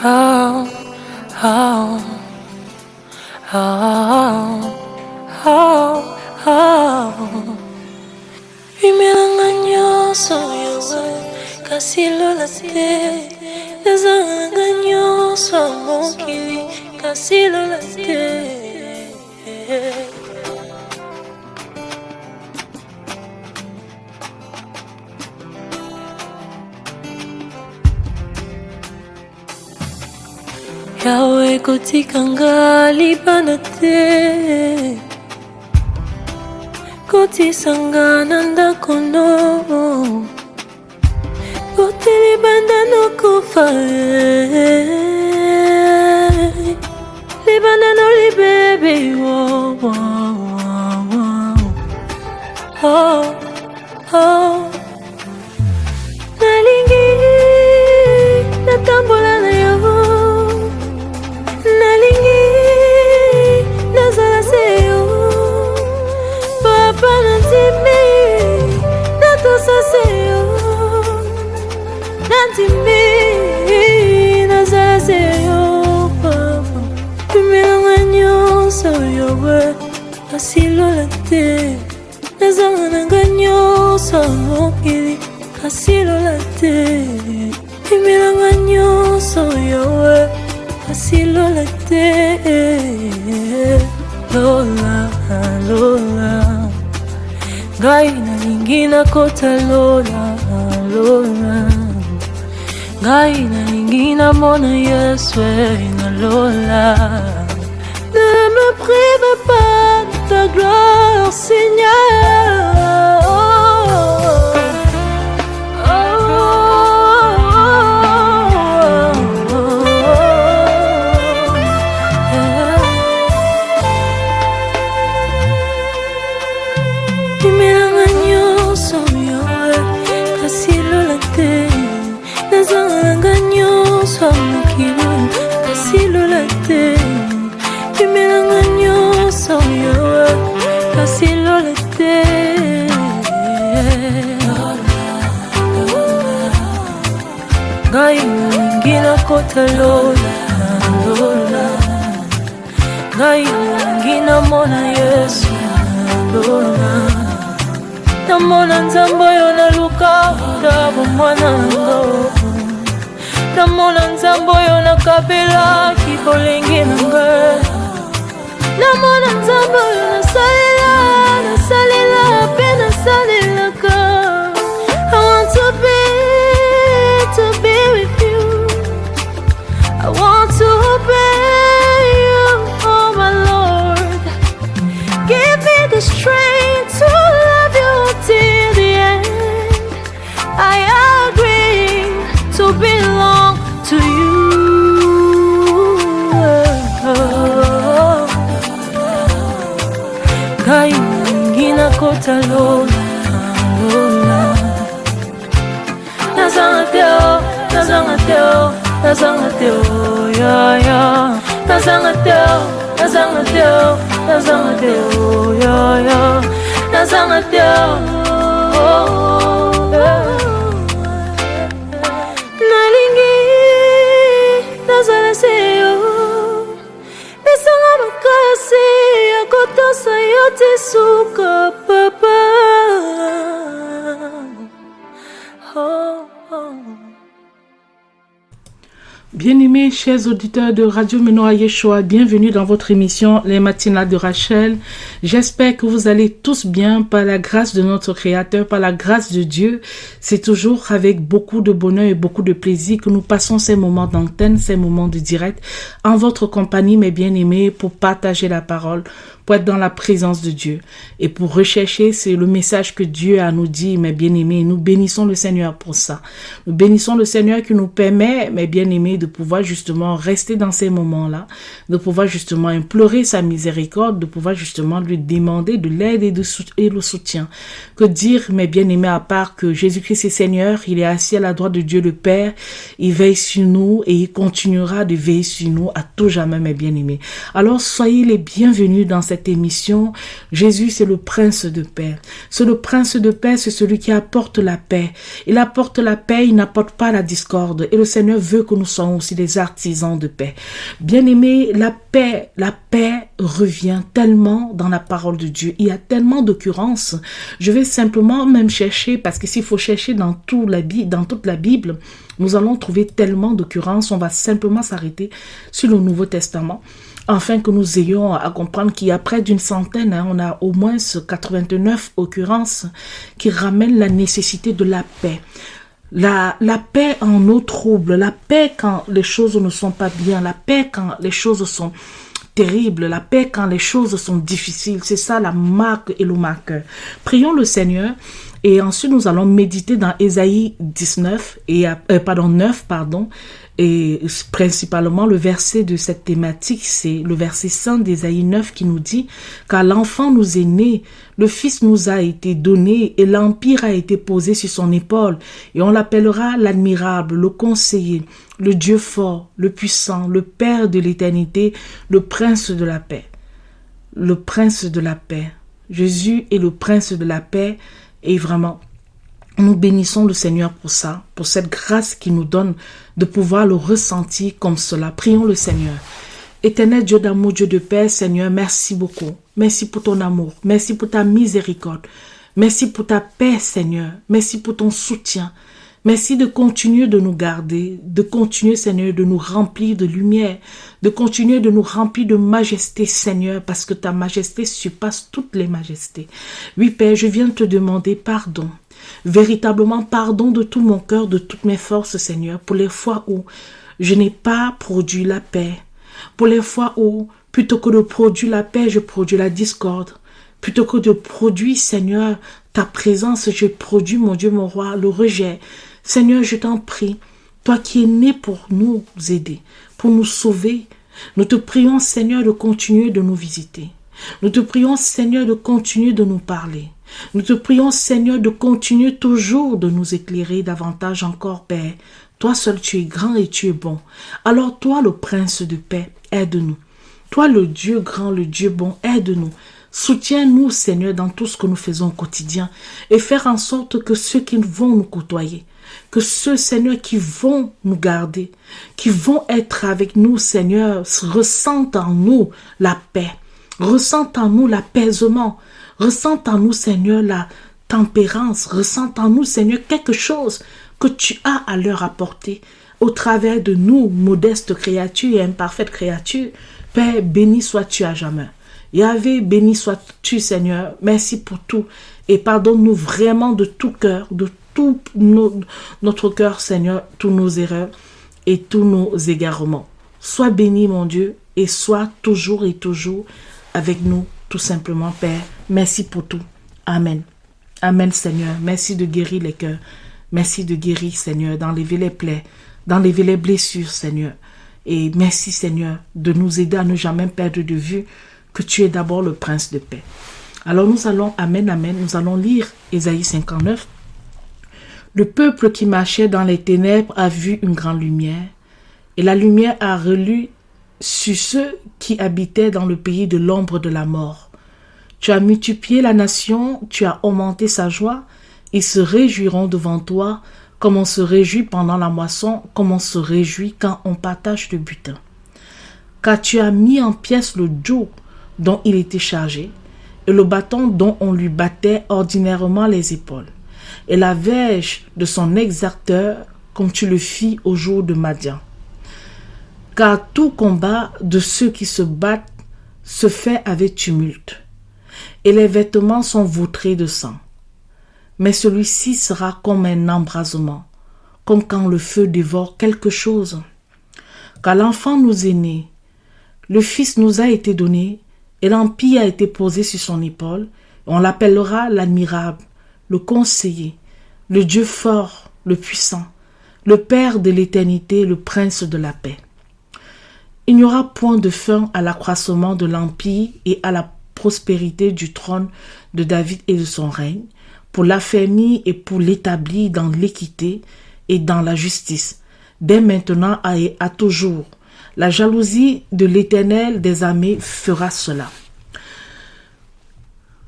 Oh, oh, oh, oh, oh. Imelanganyoso yawe kasilo late Lazanganyoso mokili kasilo late Yawe kotikanga libana te Kotisanga nanda kono Kote libanda no kufa Libanda no libebe oh, oh, oh, oh. Nalingi natambola na yo Nalingi nazala seyo Papa natimi natosa seyo Natimi nazala seyo Papa Pumilanga nyonso yowe Asilola te Nazanga nyonso mokili Asilola te Pumilanga nyonso yowe Asilola te Lola, Lola Ngai nalingi nakota Lola, Lola Ngai nalingi namona Yesu na Lola Ne me prive pas de ta gloire, Seigneur Ngai nalingi nakota Lola, Lola Ngai nalingi namona Yesu Lola Namona nzambo yo naluka Dabo mwana ngo Namona nzambo yo nakabela Kibolengi nanga Namona nzambo yo nasalela Nasalela pe nasalela ka I want to be with you I want to obey you, oh my Lord Give me the strength to love you till the end I agree to belong to you Ngai nalingi nakota Lola, Lola Nazanga teo, nazanga teo, nazanga teo, ya ya Nazanga teo, nazanga teo, nazanga teo, ya ya Nazanga teo, oh, Nalingi, nazala seyo Besanga makasi, akotosa yote suka papa Oh, oh. Bien-aimés, chers auditeurs de Radio Menoa Yeshua, bienvenue dans votre émission Les Matinales de Rachel. J'espère que vous allez tous bien par la grâce de notre Créateur, par la grâce de Dieu. C'est toujours avec beaucoup de bonheur et beaucoup de plaisir que nous passons ces moments d'antenne, ces moments de direct en votre compagnie, mes bien-aimés, pour partager la parole, pour être dans la présence de Dieu et pour rechercher, c'est le message que Dieu a nous dit, mes bien-aimés. Nous bénissons le Seigneur pour ça. Nous bénissons le Seigneur qui nous permet, mes bien-aimés, de pouvoir justement rester dans ces moments-là, de pouvoir justement implorer sa miséricorde, de pouvoir justement lui demander de l'aide et le soutien. Que dire, mes bien-aimés, à part que Jésus-Christ est Seigneur, il est assis à la droite de Dieu le Père, il veille sur nous et il continuera de veiller sur nous à tout jamais, mes bien-aimés. Alors, soyez les bienvenus dans cette émission. Jésus, c'est le prince de paix. C'est le prince de paix, c'est celui qui apporte la paix. Il apporte la paix, il n'apporte pas la discorde. Et le Seigneur veut que nous soyons aussi des artisans de paix. Bien-aimés, la paix revient tellement dans la parole de Dieu. Il y a tellement d'occurrences. Je vais simplement même chercher, parce que s'il faut chercher dans toute la Bible, nous allons trouver tellement d'occurrences. On va simplement s'arrêter sur le Nouveau Testament, afin que nous ayons à comprendre qu'il y a près d'une centaine, on a au moins 89 occurrences qui ramènent la nécessité de la paix. La paix en nos troubles, la paix quand les choses ne sont pas bien, la paix quand les choses sont terribles, la paix quand les choses sont difficiles. C'est ça la marque et le marqueur. Prions le Seigneur et ensuite nous allons méditer dans Ésaïe 9, et principalement le verset de cette thématique, c'est le verset 100 d'Ésaïe 9 qui nous dit « Car l'enfant nous est né, le fils nous a été donné et l'empire a été posé sur son épaule et on l'appellera l'admirable, le conseiller, le Dieu fort, le puissant, le Père de l'éternité, le prince de la paix. » Le prince de la paix. Jésus est le prince de la paix et vraiment, nous bénissons le Seigneur pour ça, pour cette grâce qu'il nous donne de pouvoir le ressentir comme cela. Prions le Seigneur. Éternel Dieu d'amour, Dieu de paix, Seigneur, merci beaucoup. Merci pour ton amour. Merci pour ta miséricorde. Merci pour ta paix, Seigneur. Merci pour ton soutien. Merci de continuer de nous garder, de continuer, Seigneur, de nous remplir de lumière, de continuer de nous remplir de majesté, Seigneur, parce que ta majesté surpasse toutes les majestés. Oui, Père, je viens te demander pardon. Véritablement pardon de tout mon cœur, de toutes mes forces, Seigneur, pour les fois où je n'ai pas produit la paix, pour les fois où, plutôt que de produire la paix, je produis la discorde, plutôt que de produire, Seigneur, ta présence, je produis, mon Dieu, mon roi, le rejet. Seigneur, je t'en prie, toi qui es né pour nous aider, pour nous sauver, nous te prions, Seigneur, de continuer de nous visiter. Nous te prions, Seigneur, de continuer de nous parler. Nous te prions, Seigneur, de continuer toujours de nous éclairer davantage encore, Père. Toi seul, tu es grand et tu es bon. Alors toi, le prince de paix, aide-nous. Toi, le Dieu grand, le Dieu bon, aide-nous. Soutiens-nous, Seigneur, dans tout ce que nous faisons au quotidien et faire en sorte que ceux qui vont nous côtoyer, que ceux, Seigneur, qui vont nous garder, qui vont être avec nous, Seigneur, ressentent en nous la paix, ressentent en nous l'apaisement, ressentent en nous, Seigneur, la tempérance, ressentent en nous, Seigneur, quelque chose que tu as à leur apporter au travers de nous, modestes créatures et imparfaites créatures. Père, béni sois-tu à jamais. Yahvé, béni sois-tu, Seigneur. Merci pour tout. Et pardonne-nous vraiment de tout cœur, de tout notre cœur, Seigneur, tous nos erreurs et tous nos égarements. Sois béni, mon Dieu, et sois toujours et toujours avec nous, tout simplement, Père. Merci pour tout. Amen. Amen, Seigneur. Merci de guérir les cœurs. Merci de guérir, Seigneur, d'enlever les plaies, d'enlever les blessures, Seigneur. Et merci, Seigneur, de nous aider à ne jamais perdre de vue que tu es d'abord le prince de paix. Alors nous allons, amen, amen, nous allons lire Ésaïe 59. Le peuple qui marchait dans les ténèbres a vu une grande lumière, et la lumière a relu sur ceux qui habitaient dans le pays de l'ombre de la mort. Tu as multiplié la nation, tu as augmenté sa joie, ils se réjouiront devant toi, comme on se réjouit pendant la moisson, comme on se réjouit quand on partage le butin. Car tu as mis en pièces le joug dont il était chargé, et le bâton dont on lui battait ordinairement les épaules, et la verge de son exacteur, comme tu le fis au jour de Madian. Car tout combat de ceux qui se battent se fait avec tumulte, et les vêtements sont vautrés de sang. Mais celui-ci sera comme un embrasement, comme quand le feu dévore quelque chose. Car l'enfant nous est né, le fils nous a été donné, et l'empire a été posé sur son épaule. On l'appellera l'admirable, le conseiller, le Dieu fort, le puissant, le Père de l'éternité, le prince de la paix. Il n'y aura point de fin à l'accroissement de l'empire et à la prospérité du trône de David et de son règne, pour l'affermir et pour l'établir dans l'équité et dans la justice, dès maintenant et à toujours. La jalousie de l'Éternel des armées fera cela.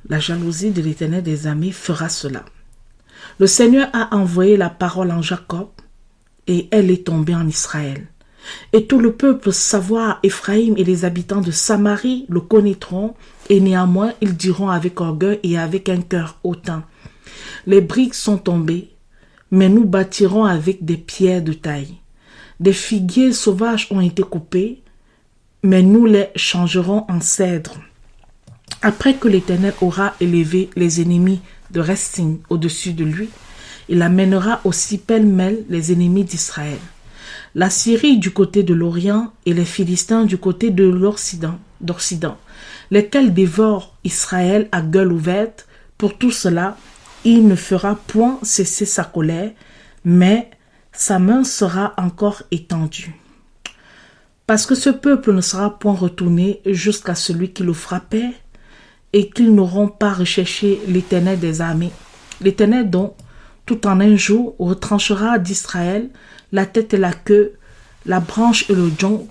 la jalousie de l'Éternel des armées fera cela. Le Seigneur a envoyé la parole en Jacob et elle est tombée en Israël. Et tout le peuple savoir Éphraïm et les habitants de Samarie le connaîtront, et néanmoins ils diront avec orgueil et avec un cœur hautain: les briques sont tombées, mais nous bâtirons avec des pierres de taille. Des figuiers sauvages ont été coupés, mais nous les changerons en cèdres. Après que l'Éternel aura élevé les ennemis de Restin au-dessus de lui, il amènera aussi pêle-mêle les ennemis d'Israël. La Syrie du côté de l'Orient et les Philistins du côté de d'Occident, lesquels dévorent Israël à gueule ouverte. Pour tout cela, il ne fera point cesser sa colère, mais sa main sera encore étendue. Parce que ce peuple ne sera point retourné jusqu'à celui qui le frappait, et qu'ils n'auront pas recherché l'Éternel des armées. L'Éternel dont, tout en un jour, retranchera d'Israël la tête et la queue, la branche et le jonc.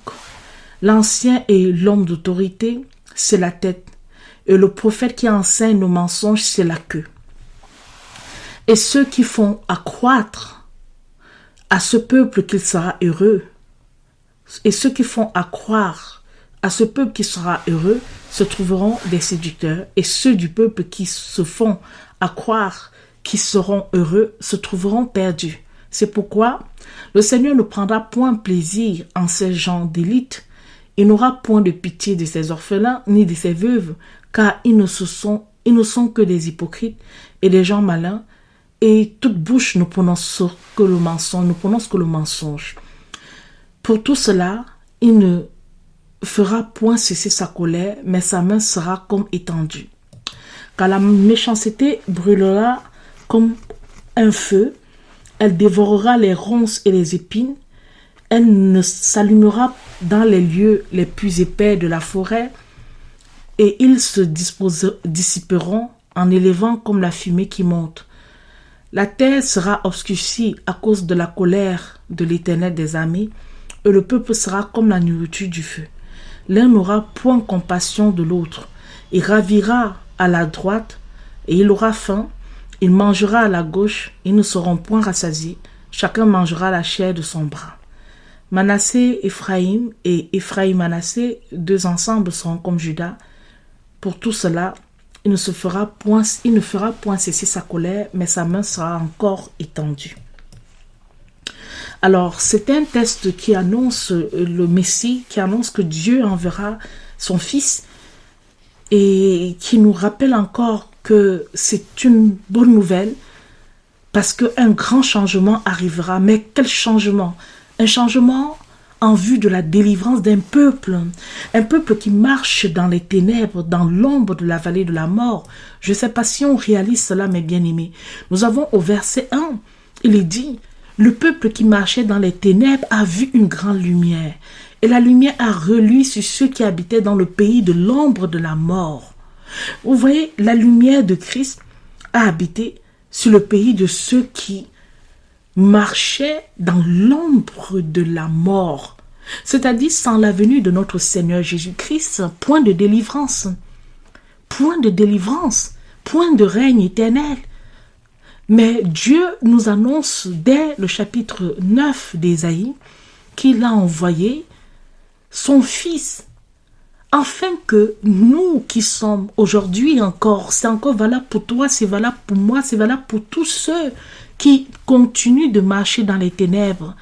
L'ancien et l'homme d'autorité, c'est la tête, et le prophète qui enseigne nos mensonges, c'est la queue. Et ceux qui font accroître à ce peuple qu'il sera heureux, et ceux qui font accroire à ce peuple qui sera heureux, se trouveront des séducteurs, et ceux du peuple qui se font accroire qui seront heureux se trouveront perdus. C'est pourquoi le Seigneur ne prendra point plaisir en ces gens d'élite. Il n'aura point de pitié de ses orphelins ni de ses veuves, car ils ne sont que des hypocrites et des gens malins, et toute bouche ne prononce que le mensonge, Pour tout cela, il ne fera point cesser sa colère, mais sa main sera comme étendue. Car la méchanceté brûlera comme un feu, elle dévorera les ronces et les épines, elle ne s'allumera dans les lieux les plus épais de la forêt, et ils se dissiperont en élevant comme la fumée qui monte. La terre sera obscurcie à cause de la colère de l'Éternel des armées, et le peuple sera comme la nourriture du feu. L'un n'aura point compassion de l'autre. Il ravira à la droite et il aura faim. Il mangera à la gauche, ils ne seront point rassasiés. Chacun mangera la chair de son bras. Manassé, Éphraïm et Éphraïm-Manassé, deux ensemble seront comme Judas. Pour tout cela, il ne fera point cesser sa colère, mais sa main sera encore étendue. Alors, c'est un texte qui annonce le Messie, qui annonce que Dieu enverra son Fils et qui nous rappelle encore que c'est une bonne nouvelle parce qu'un grand changement arrivera. Mais quel changement? Un changement en vue de la délivrance d'un peuple, un peuple qui marche dans les ténèbres, dans l'ombre de la vallée de la mort. Je ne sais pas si on réalise cela, mes bien-aimés. Nous avons au verset 1, il est dit: le peuple qui marchait dans les ténèbres a vu une grande lumière, et la lumière a reluit sur ceux qui habitaient dans le pays de l'ombre de la mort. Vous voyez, la lumière de Christ a habité sur le pays de ceux qui marchaient dans l'ombre de la mort, c'est-à-dire sans la venue de notre Seigneur Jésus-Christ, point de délivrance, point de règne éternel. Mais Dieu nous annonce dès le chapitre 9 d'Ésaïe qu'il a envoyé son Fils, afin que nous qui sommes aujourd'hui encore, c'est encore valable pour toi, c'est valable pour moi, c'est valable pour tous ceux qui continuent de marcher dans les ténèbres,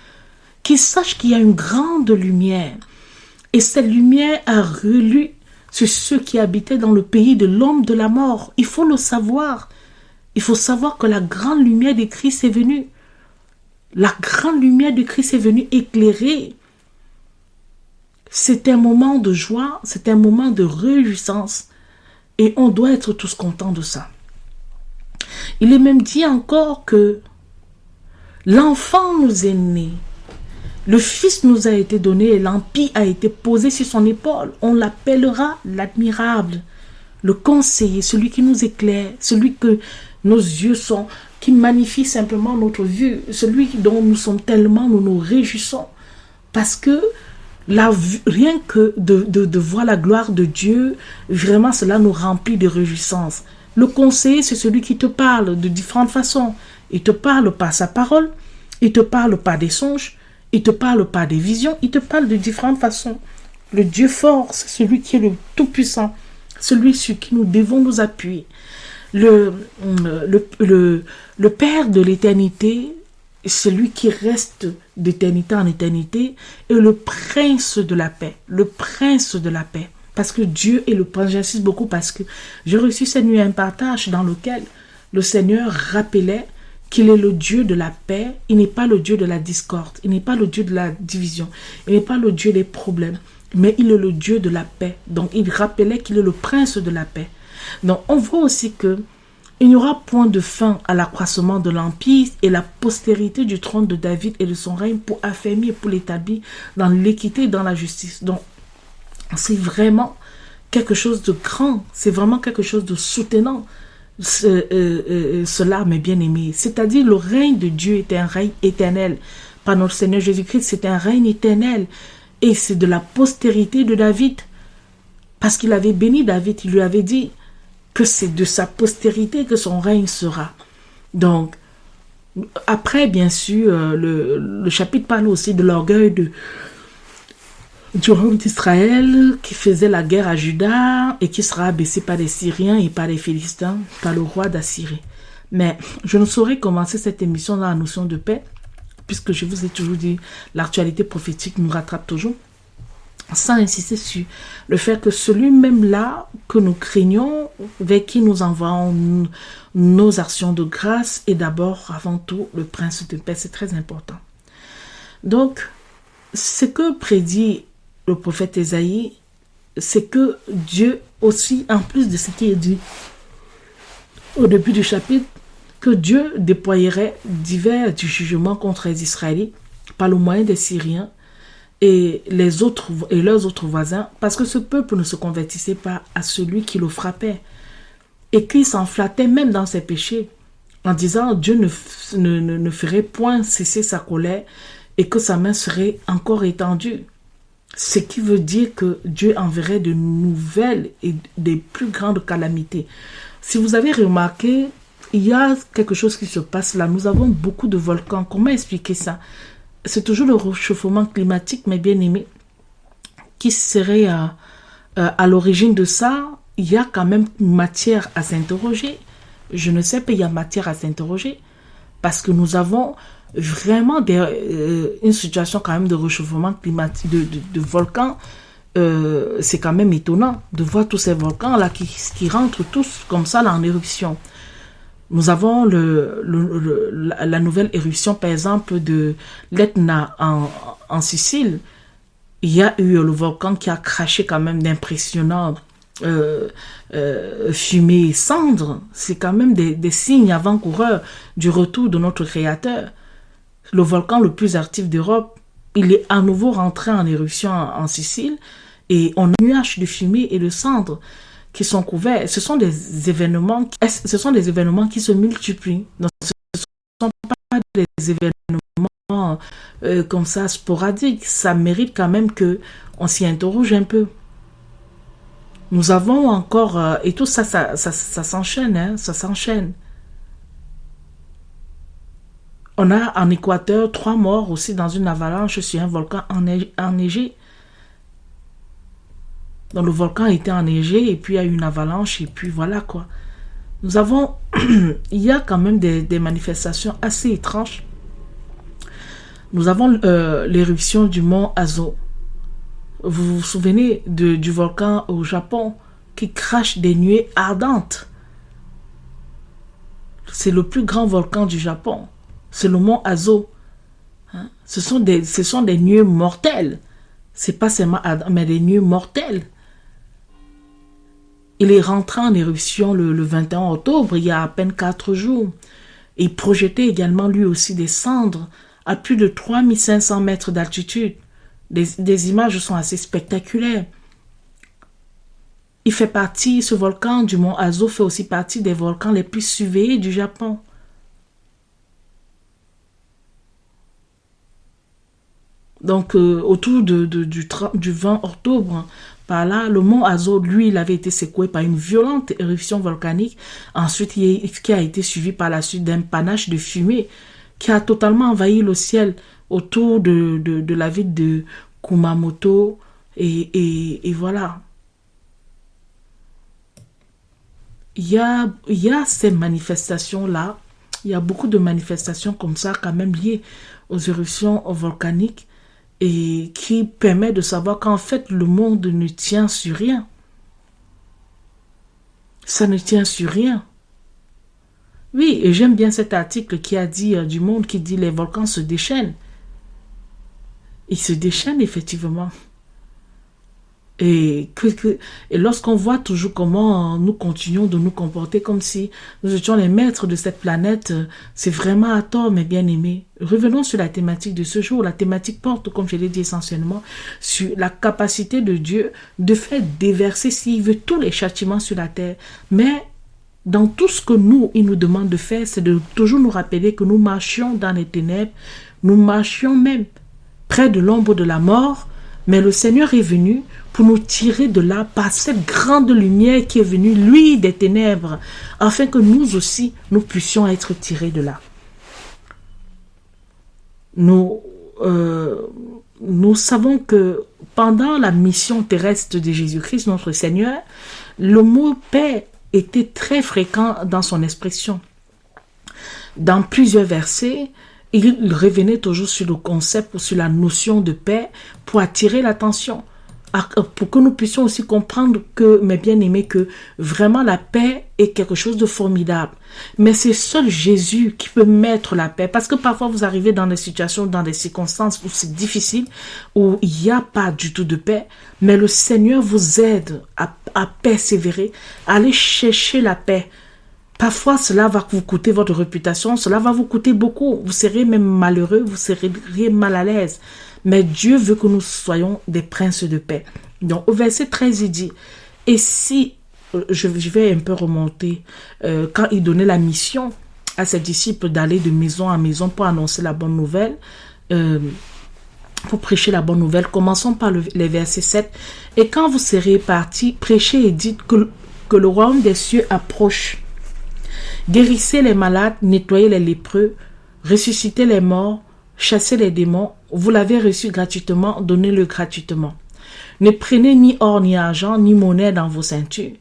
qu'ils sachent qu'il y a une grande lumière. Et cette lumière a relu sur ceux qui habitaient dans le pays de l'ombre de la mort. Il faut le savoir. Il faut savoir que la grande lumière de Christ est venue. La grande lumière de Christ est venue éclairer. C'est un moment de joie, c'est un moment de réjouissance. Et on doit être tous contents de ça. Il est même dit encore que l'enfant nous est né. Le Fils nous a été donné et l'empire a été posé sur son épaule. On l'appellera l'admirable, le conseiller, celui qui nous éclaire, celui que nos yeux sont, qui magnifie simplement notre vue, celui dont nous sommes tellement, nous nous réjouissons. Parce que rien que de voir la gloire de Dieu, vraiment cela nous remplit de réjouissance. Le conseiller, c'est celui qui te parle de différentes façons. Il te parle par sa parole, il te parle par des songes, il te parle par des visions, il te parle de différentes façons. Le Dieu fort, c'est celui qui est le Tout-Puissant, celui sur qui nous devons nous appuyer. Le Père de l'éternité, celui qui reste d'éternité en éternité, est le prince de la paix. Le prince de la paix. Parce que Dieu est le prince. J'insiste beaucoup parce que j'ai reçu cette nuit un partage dans lequel le Seigneur rappelait qu'il est le Dieu de la paix. Il n'est pas le Dieu de la discorde. Il n'est pas le Dieu de la division. Il n'est pas le Dieu des problèmes. Mais il est le Dieu de la paix. Donc il rappelait qu'il est le prince de la paix. Donc on voit aussi que il n'y aura point de fin à l'accroissement de l'empire et la postérité du trône de David et de son règne pour affermir et pour l'établir dans l'équité et dans la justice. Donc, c'est vraiment quelque chose de grand, c'est vraiment quelque chose de soutenant, cela, mes bien-aimés. C'est-à-dire, le règne de Dieu est un règne éternel. Par notre Seigneur Jésus-Christ, c'est un règne éternel. Et c'est de la postérité de David. Parce qu'il avait béni David, il lui avait dit que c'est de sa postérité que son règne sera. Donc, après, bien sûr, le chapitre parle aussi de l'orgueil du roi d'Israël qui faisait la guerre à Juda et qui sera abaissé par les Syriens et par les Philistins, par le roi d'Assyrie. Mais je ne saurais commencer cette émission dans la notion de paix, puisque je vous ai toujours dit, l'actualité prophétique nous rattrape toujours, sans insister sur le fait que celui-même-là que nous craignons, vers qui nous envoyons nos actions de grâce, est d'abord, avant tout, le prince de paix. C'est très important. Donc, ce que prédit le prophète Ésaïe, c'est que Dieu aussi, en plus de ce qui est dit au début du chapitre, que Dieu déployerait divers du jugement contre les Israélites par le moyen des Syriens et leurs autres voisins, parce que ce peuple ne se convertissait pas à celui qui le frappait et qui s'en flattait même dans ses péchés, en disant Dieu ne ferait point cesser sa colère et que sa main serait encore étendue. Ce qui veut dire que Dieu enverrait de nouvelles et des plus grandes calamités. Si vous avez remarqué, il y a quelque chose qui se passe là. Nous avons beaucoup de volcans. Comment expliquer ça? C'est toujours le réchauffement climatique, mes bien-aimés, qui serait à l'origine de ça. Il y a quand même matière à s'interroger. Je ne sais pas, il y a matière à s'interroger. Parce que nous avons vraiment une situation quand même de réchauffement climatique, de volcans. C'est quand même étonnant de voir tous ces volcans-là qui rentrent tous comme ça là, en éruption. Nous avons la nouvelle éruption, par exemple, de l'Etna en Sicile. Il y a eu le volcan qui a craché quand même d'impressionnants fumée et cendres. C'est quand même des signes avant-coureurs du retour de notre Créateur. Le volcan le plus actif d'Europe, il est à nouveau rentré en éruption en Sicile et on a un nuage de fumée et de cendres qui sont couverts. Ce sont des événements qui se multiplient. Donc, ce ne sont pas des événements comme ça sporadiques. Ça mérite quand même qu'on s'y interroge un peu. Nous avons encore, et tout ça, ça s'enchaîne, hein, ça s'enchaîne. On a en Équateur 3 morts aussi dans une avalanche sur un volcan enneigé. Donc le volcan a été enneigé et puis il y a eu une avalanche et puis voilà quoi. Nous avons, il y a quand même des manifestations assez étranges. Nous avons l'éruption du mont Azo. Vous vous souvenez du volcan au Japon qui crache des nuées ardentes. C'est le plus grand volcan du Japon. C'est le mont Azo. Hein? Ce sont des nuées mortelles. C'est pas seulement ardent, mais des nuées mortelles. Il est rentré en éruption le 21 octobre, il y a à peine 4 jours. Il projetait également lui aussi des cendres à plus de 3500 mètres d'altitude. Des images sont assez spectaculaires. Il fait partie, ce volcan du mont Azo fait aussi partie des volcans les plus surveillés du Japon. Donc, autour du 20 octobre, par là, le mont Azov, lui, il avait été secoué par une violente éruption volcanique. Ensuite, qui a été suivi par la suite d'un panache de fumée qui a totalement envahi le ciel autour de la ville de Kumamoto. Et voilà. Il y a ces manifestations-là. Il y a beaucoup de manifestations comme ça, quand même liées aux éruptions volcaniques, et qui permet de savoir qu'en fait, le monde ne tient sur rien. Ça ne tient sur rien. Oui, et j'aime bien cet article qui a dit du Monde, qui dit les volcans se déchaînent. Ils se déchaînent effectivement. Et lorsqu'on voit toujours comment nous continuons de nous comporter comme si nous étions les maîtres de cette planète, c'est vraiment à tort, mes bien-aimés. Revenons sur la thématique de ce jour. La thématique porte, comme je l'ai dit essentiellement, sur la capacité de Dieu de faire déverser, s'il veut, tous les châtiments sur la terre. Mais dans tout ce que il nous demande de faire, c'est de toujours nous rappeler que nous marchions dans les ténèbres, nous marchions même près de l'ombre de la mort, mais le Seigneur est venu pour nous tirer de là par cette grande lumière qui est venue, lui, des ténèbres, afin que nous aussi, nous puissions être tirés de là. Nous savons que pendant la mission terrestre de Jésus-Christ, notre Seigneur, le mot paix était très fréquent dans son expression. Dans plusieurs versets, il revenait toujours sur le concept ou sur la notion de paix pour attirer l'attention, pour que nous puissions aussi comprendre que, mes bien-aimés, que vraiment la paix est quelque chose de formidable. Mais c'est seul Jésus qui peut mettre la paix. Parce que parfois vous arrivez dans des situations, dans des circonstances où c'est difficile, où il n'y a pas du tout de paix. Mais le Seigneur vous aide à persévérer, à aller chercher la paix. Parfois, cela va vous coûter votre réputation, cela va vous coûter beaucoup. Vous serez même malheureux, vous serez mal à l'aise. Mais Dieu veut que nous soyons des princes de paix. Donc, au verset 13, il dit, et si, je vais un peu remonter, quand il donnait la mission à ses disciples d'aller de maison en maison pour annoncer la bonne nouvelle, pour prêcher la bonne nouvelle, commençons par les versets 7. Et quand vous serez partis, prêchez et dites que le royaume des cieux approche. Guérissez les malades, nettoyez les lépreux, ressuscitez les morts, chassez les démons. Vous l'avez reçu gratuitement, donnez-le gratuitement. Ne prenez ni or, ni argent, ni monnaie dans vos ceintures,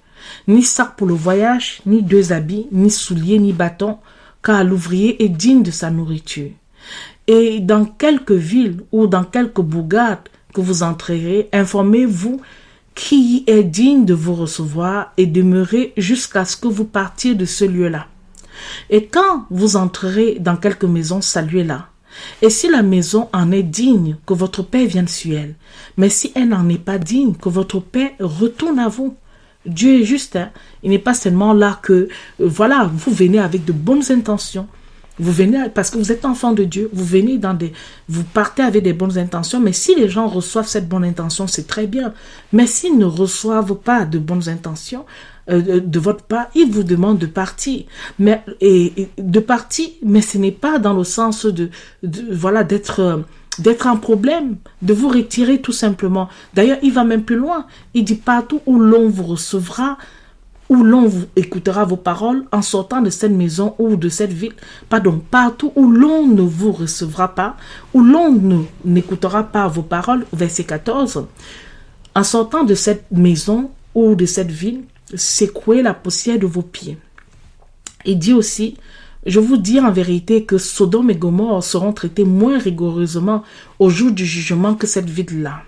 ni sac pour le voyage, ni 2 habits, ni souliers, ni bâtons, car l'ouvrier est digne de sa nourriture. Et dans quelque ville ou dans quelque bourgade que vous entrerez, informez-vous qui est digne de vous recevoir et demeurez jusqu'à ce que vous partiez de ce lieu-là. Et quand vous entrerez dans quelque maison, saluez-la. Et si la maison en est digne, que votre paix vienne sur elle. Mais si elle n'en est pas digne, que votre paix retourne à vous. Dieu est juste, hein? Il n'est pas seulement là que, voilà, vous venez avec de bonnes intentions. Vous venez parce que vous êtes enfant de Dieu, vous partez avec des bonnes intentions, mais si les gens reçoivent cette bonne intention, c'est très bien. Mais s'ils ne reçoivent pas de bonnes intentions de votre part, ils vous demandent de partir. Mais ce n'est pas dans le sens d'être un problème, de vous retirer tout simplement. D'ailleurs, il va même plus loin. Il dit partout où l'on vous recevra, où l'on vous écoutera vos paroles en sortant de cette maison ou de cette ville. Pardon, partout où l'on ne vous recevra pas, où l'on n'écoutera pas vos paroles, verset 14, en sortant de cette maison ou de cette ville, secouez la poussière de vos pieds. Il dit aussi, je vous dis en vérité que Sodome et Gomorrhe seront traités moins rigoureusement au jour du jugement que cette ville-là.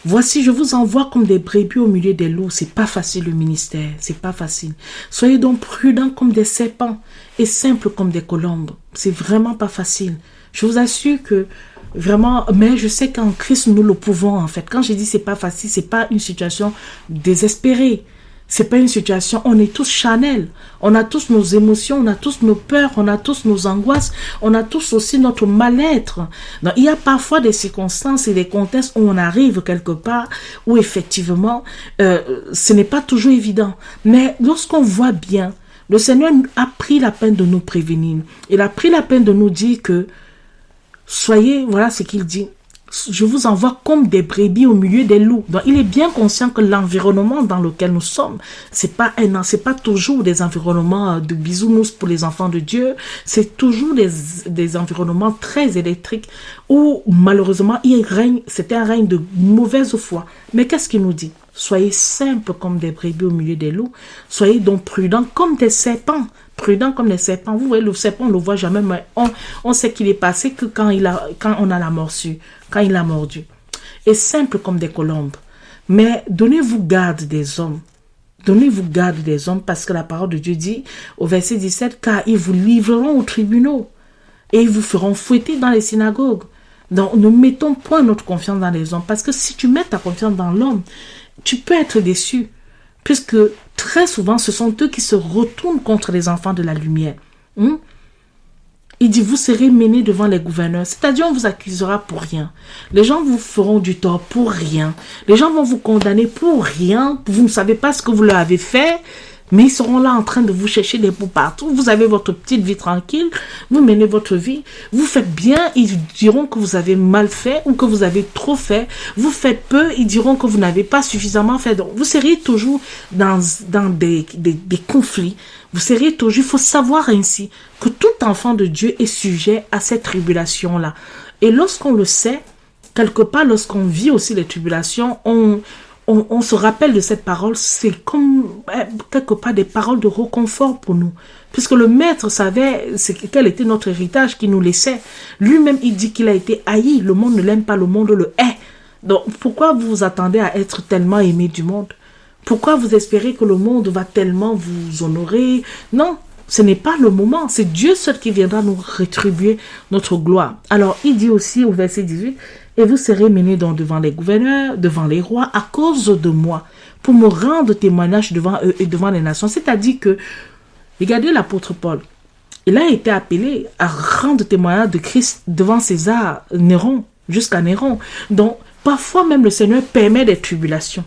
Voici, je vous envoie comme des brebis au milieu des loups. C'est pas facile le ministère, c'est pas facile. Soyez donc prudents comme des serpents et simples comme des colombes. C'est vraiment pas facile. Je vous assure que vraiment, mais je sais qu'en Christ nous le pouvons en fait. Quand je dis c'est pas facile, c'est pas une situation désespérée. C'est pas une situation, on est tous charnels, on a tous nos émotions, on a tous nos peurs, on a tous nos angoisses, on a tous aussi notre mal-être. Donc, il y a parfois des circonstances et des contextes où on arrive quelque part où effectivement, ce n'est pas toujours évident. Mais lorsqu'on voit bien, le Seigneur a pris la peine de nous prévenir. Il a pris la peine de nous dire que soyez, voilà ce qu'il dit, Je vous envoie comme des brebis au milieu des loups. Donc, il est bien conscient que l'environnement dans lequel nous sommes, c'est pas toujours des environnements de bisounours pour les enfants de Dieu. C'est toujours des environnements très électriques où, malheureusement, c'était un règne de mauvaise foi. Mais qu'est-ce qu'il nous dit? Soyez simples comme des brebis au milieu des loups. Soyez donc prudents comme des serpents. Prudent comme les serpents. Vous voyez, le serpent, on ne le voit jamais, mais on sait qu'il est passé que quand on a la morsure, quand il a mordu. Et simple comme des colombes. Mais donnez-vous garde des hommes. Donnez-vous garde des hommes parce que la parole de Dieu dit au verset 17, car ils vous livreront aux tribunaux et ils vous feront fouetter dans les synagogues. Donc, ne mettons point notre confiance dans les hommes parce que si tu mets ta confiance dans l'homme, tu peux être déçu. Puisque très souvent, ce sont eux qui se retournent contre les enfants de la lumière. Il dit, vous serez menés devant les gouverneurs. C'est-à-dire, on vous accusera pour rien. Les gens vous feront du tort pour rien. Les gens vont vous condamner pour rien. Vous ne savez pas ce que vous leur avez fait. Mais ils seront là en train de vous chercher des poux partout. Vous avez votre petite vie tranquille. Vous menez votre vie. Vous faites bien. Ils diront que vous avez mal fait ou que vous avez trop fait. Vous faites peu. Ils diront que vous n'avez pas suffisamment fait. Donc, vous serez toujours dans des conflits. Vous serez toujours... Il faut savoir ainsi que tout enfant de Dieu est sujet à cette tribulation-là. Et lorsqu'on le sait, quelque part, lorsqu'on vit aussi les tribulations, on se rappelle de cette parole, c'est comme quelque part des paroles de réconfort pour nous. Puisque le maître savait quel était notre héritage qu'il nous laissait. Lui-même, il dit qu'il a été haï. Le monde ne l'aime pas, le monde le hait. Donc, pourquoi vous vous attendez à être tellement aimé du monde? Pourquoi vous espérez que le monde va tellement vous honorer? Non, ce n'est pas le moment. C'est Dieu seul qui viendra nous rétribuer notre gloire. Alors, il dit aussi au verset 18, et vous serez menés donc devant les gouverneurs, devant les rois, à cause de moi, pour me rendre témoignage devant eux et devant les nations. C'est-à-dire que, regardez l'apôtre Paul, il a été appelé à rendre témoignage de Christ devant César, Néron, jusqu'à Néron. Donc, parfois même le Seigneur permet des tribulations.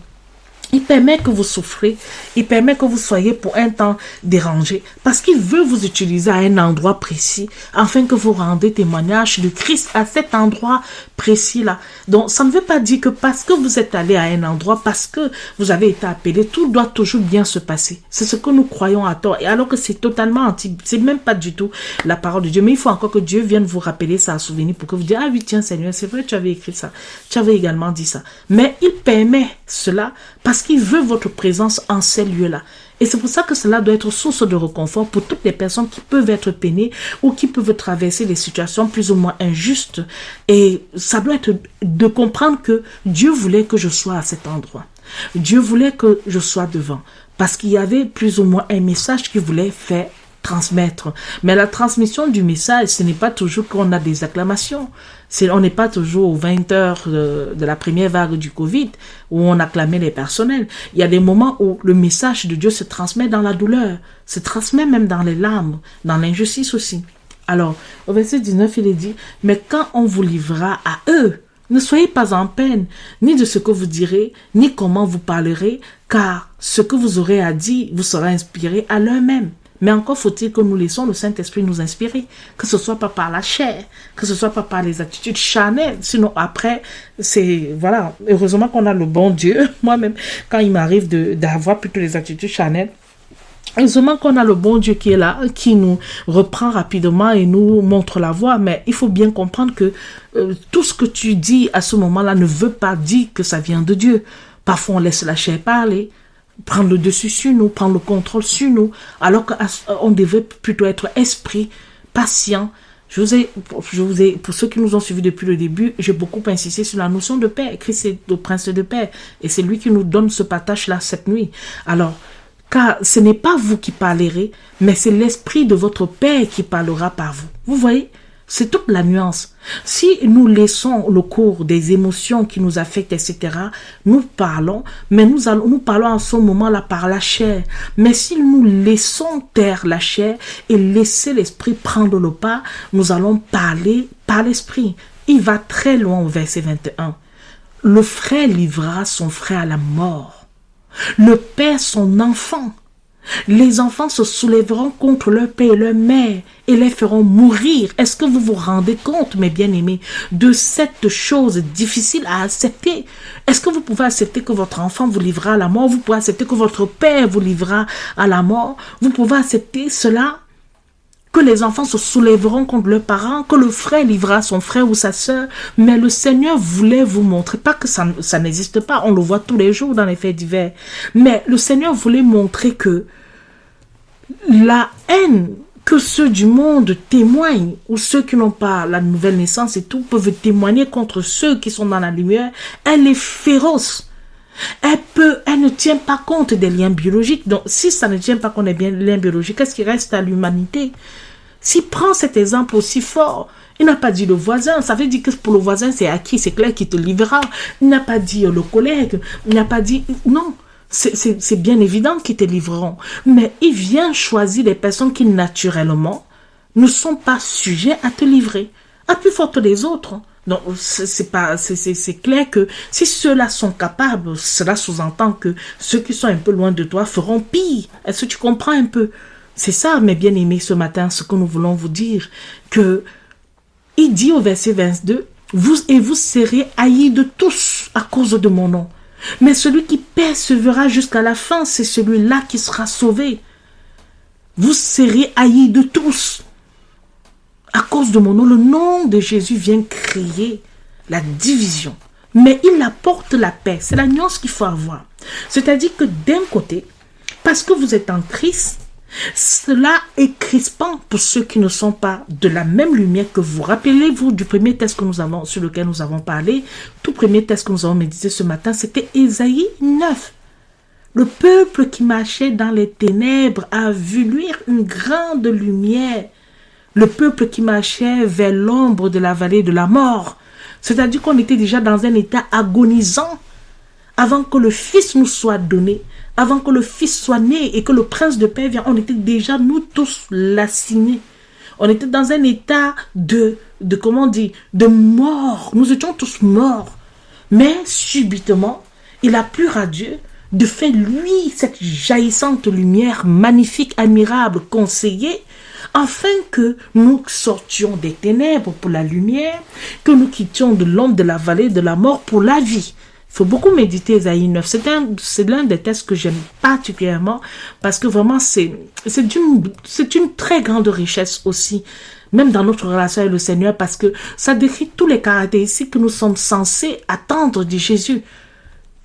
Il permet que vous souffrez, il permet que vous soyez pour un temps dérangés, parce qu'il veut vous utiliser à un endroit précis, afin que vous rendez témoignage de Christ à cet endroit précis-là. Donc, ça ne veut pas dire que parce que vous êtes allé à un endroit, parce que vous avez été appelé, tout doit toujours bien se passer. C'est ce que nous croyons à tort, et alors que c'est totalement c'est même pas du tout la parole de Dieu, mais il faut encore que Dieu vienne vous rappeler ça à souvenir pour que vous dites, ah oui, tiens Seigneur, c'est vrai, tu avais écrit ça, tu avais également dit ça. Mais il permet cela parce qu'il veut votre présence en ces lieux-là. Et c'est pour ça que cela doit être source de réconfort pour toutes les personnes qui peuvent être peinées ou qui peuvent traverser des situations plus ou moins injustes. Et ça doit être de comprendre que Dieu voulait que je sois à cet endroit. Dieu voulait que je sois devant. Parce qu'il y avait plus ou moins un message qu'il voulait faire transmettre. Mais la transmission du message, ce n'est pas toujours qu'on a des acclamations. On n'est pas toujours aux 20 heures de la première vague du Covid où on acclamait les personnels. Il y a des moments où le message de Dieu se transmet dans la douleur, se transmet même dans les larmes, dans l'injustice aussi. Alors, au verset 19, il est dit, « Mais quand on vous livrera à eux, ne soyez pas en peine, ni de ce que vous direz, ni comment vous parlerez, car ce que vous aurez à dire vous sera inspiré à l'heure même. » Mais encore faut-il que nous laissons le Saint-Esprit nous inspirer, que ce soit pas par la chair, que ce soit pas par les attitudes charnelles. Sinon après, voilà, heureusement qu'on a le bon Dieu. Moi-même, quand il m'arrive d'avoir plutôt les attitudes charnelles, heureusement qu'on a le bon Dieu qui est là, qui nous reprend rapidement et nous montre la voie. Mais il faut bien comprendre que tout ce que tu dis à ce moment-là ne veut pas dire que ça vient de Dieu. Parfois, on laisse la chair parler, prendre le dessus sur nous, prendre le contrôle sur nous, alors qu'on devait plutôt être esprit, patient. Pour ceux qui nous ont suivis depuis le début, j'ai beaucoup insisté sur la notion de paix. Christ est le prince de paix, et c'est lui qui nous donne ce partage-là cette nuit. Alors, car ce n'est pas vous qui parlerez, mais c'est l'esprit de votre Père qui parlera par vous. Vous voyez? C'est toute la nuance. Si nous laissons le cours des émotions qui nous affectent, etc., nous parlons, mais nous parlons en ce moment-là par la chair. Mais si nous laissons taire la chair et laisser l'esprit prendre le pas, nous allons parler par l'esprit. Il va très loin au verset 21. Le frère livrera son frère à la mort. Le père son enfant. Les enfants se soulèveront contre leur père et leur mère et les feront mourir. Est-ce que vous vous rendez compte, mes bien-aimés, de cette chose difficile à accepter? Est-ce que vous pouvez accepter que votre enfant vous livrera à la mort? Vous pouvez accepter que votre père vous livrera à la mort? Vous pouvez accepter cela? Que les enfants se soulèveront contre leurs parents, que le frère livrera son frère ou sa sœur. Mais le Seigneur voulait vous montrer, pas que ça n'existe pas, on le voit tous les jours dans les faits divers, mais le Seigneur voulait montrer que la haine que ceux du monde témoignent, ou ceux qui n'ont pas la nouvelle naissance et tout, peuvent témoigner contre ceux qui sont dans la lumière, elle est féroce. Elle ne tient pas compte des liens biologiques. Donc, si ça ne tient pas compte des liens biologiques, qu'est-ce qui reste à l'humanité? S'il prend cet exemple aussi fort, il n'a pas dit le voisin. Ça veut dire que pour le voisin, c'est acquis, c'est clair qu'il te livrera. Il n'a pas dit le collègue. Il n'a pas dit... Non, c'est bien évident qu'ils te livreront. Mais il vient choisir des personnes qui, naturellement, ne sont pas sujets à te livrer. À plus forte des autres. Donc, c'est clair que si ceux-là sont capables, cela sous-entend que ceux qui sont un peu loin de toi feront pire. Est-ce que tu comprends un peu? C'est ça, mes bien-aimés, ce matin, ce que nous voulons vous dire. Que, il dit au verset 22, vous serez haïs de tous à cause de mon nom. Mais celui qui persévérera jusqu'à la fin, c'est celui-là qui sera sauvé. Vous serez haïs de tous. À cause de mon nom, le nom de Jésus vient créer la division. Mais il apporte la paix. C'est la nuance qu'il faut avoir. C'est-à-dire que d'un côté, parce que vous êtes en Christ, cela est crispant pour ceux qui ne sont pas de la même lumière que vous. Rappelez-vous du premier texte sur lequel nous avons parlé. Tout premier texte que nous avons médité ce matin, c'était Ésaïe 9. Le peuple qui marchait dans les ténèbres a vu luire une grande lumière. Le peuple qui marchait vers l'ombre de la vallée de la mort. C'est-à-dire qu'on était déjà dans un état agonisant avant que le Fils nous soit donné, avant que le Fils soit né et que le Prince de paix vienne. On était déjà, nous tous, lacinés. On était dans un état de mort. Nous étions tous morts. Mais subitement, il a plu à Dieu de faire, lui, cette jaillissante lumière magnifique, admirable, conseillée, afin que nous sortions des ténèbres pour la lumière, que nous quittions de l'ombre de la vallée de la mort pour la vie. Il faut beaucoup méditer Ésaïe 9. C'est l'un des textes que j'aime particulièrement parce que vraiment c'est une très grande richesse aussi, même dans notre relation avec le Seigneur, parce que ça décrit tous les caractéristiques que nous sommes censés attendre de Jésus.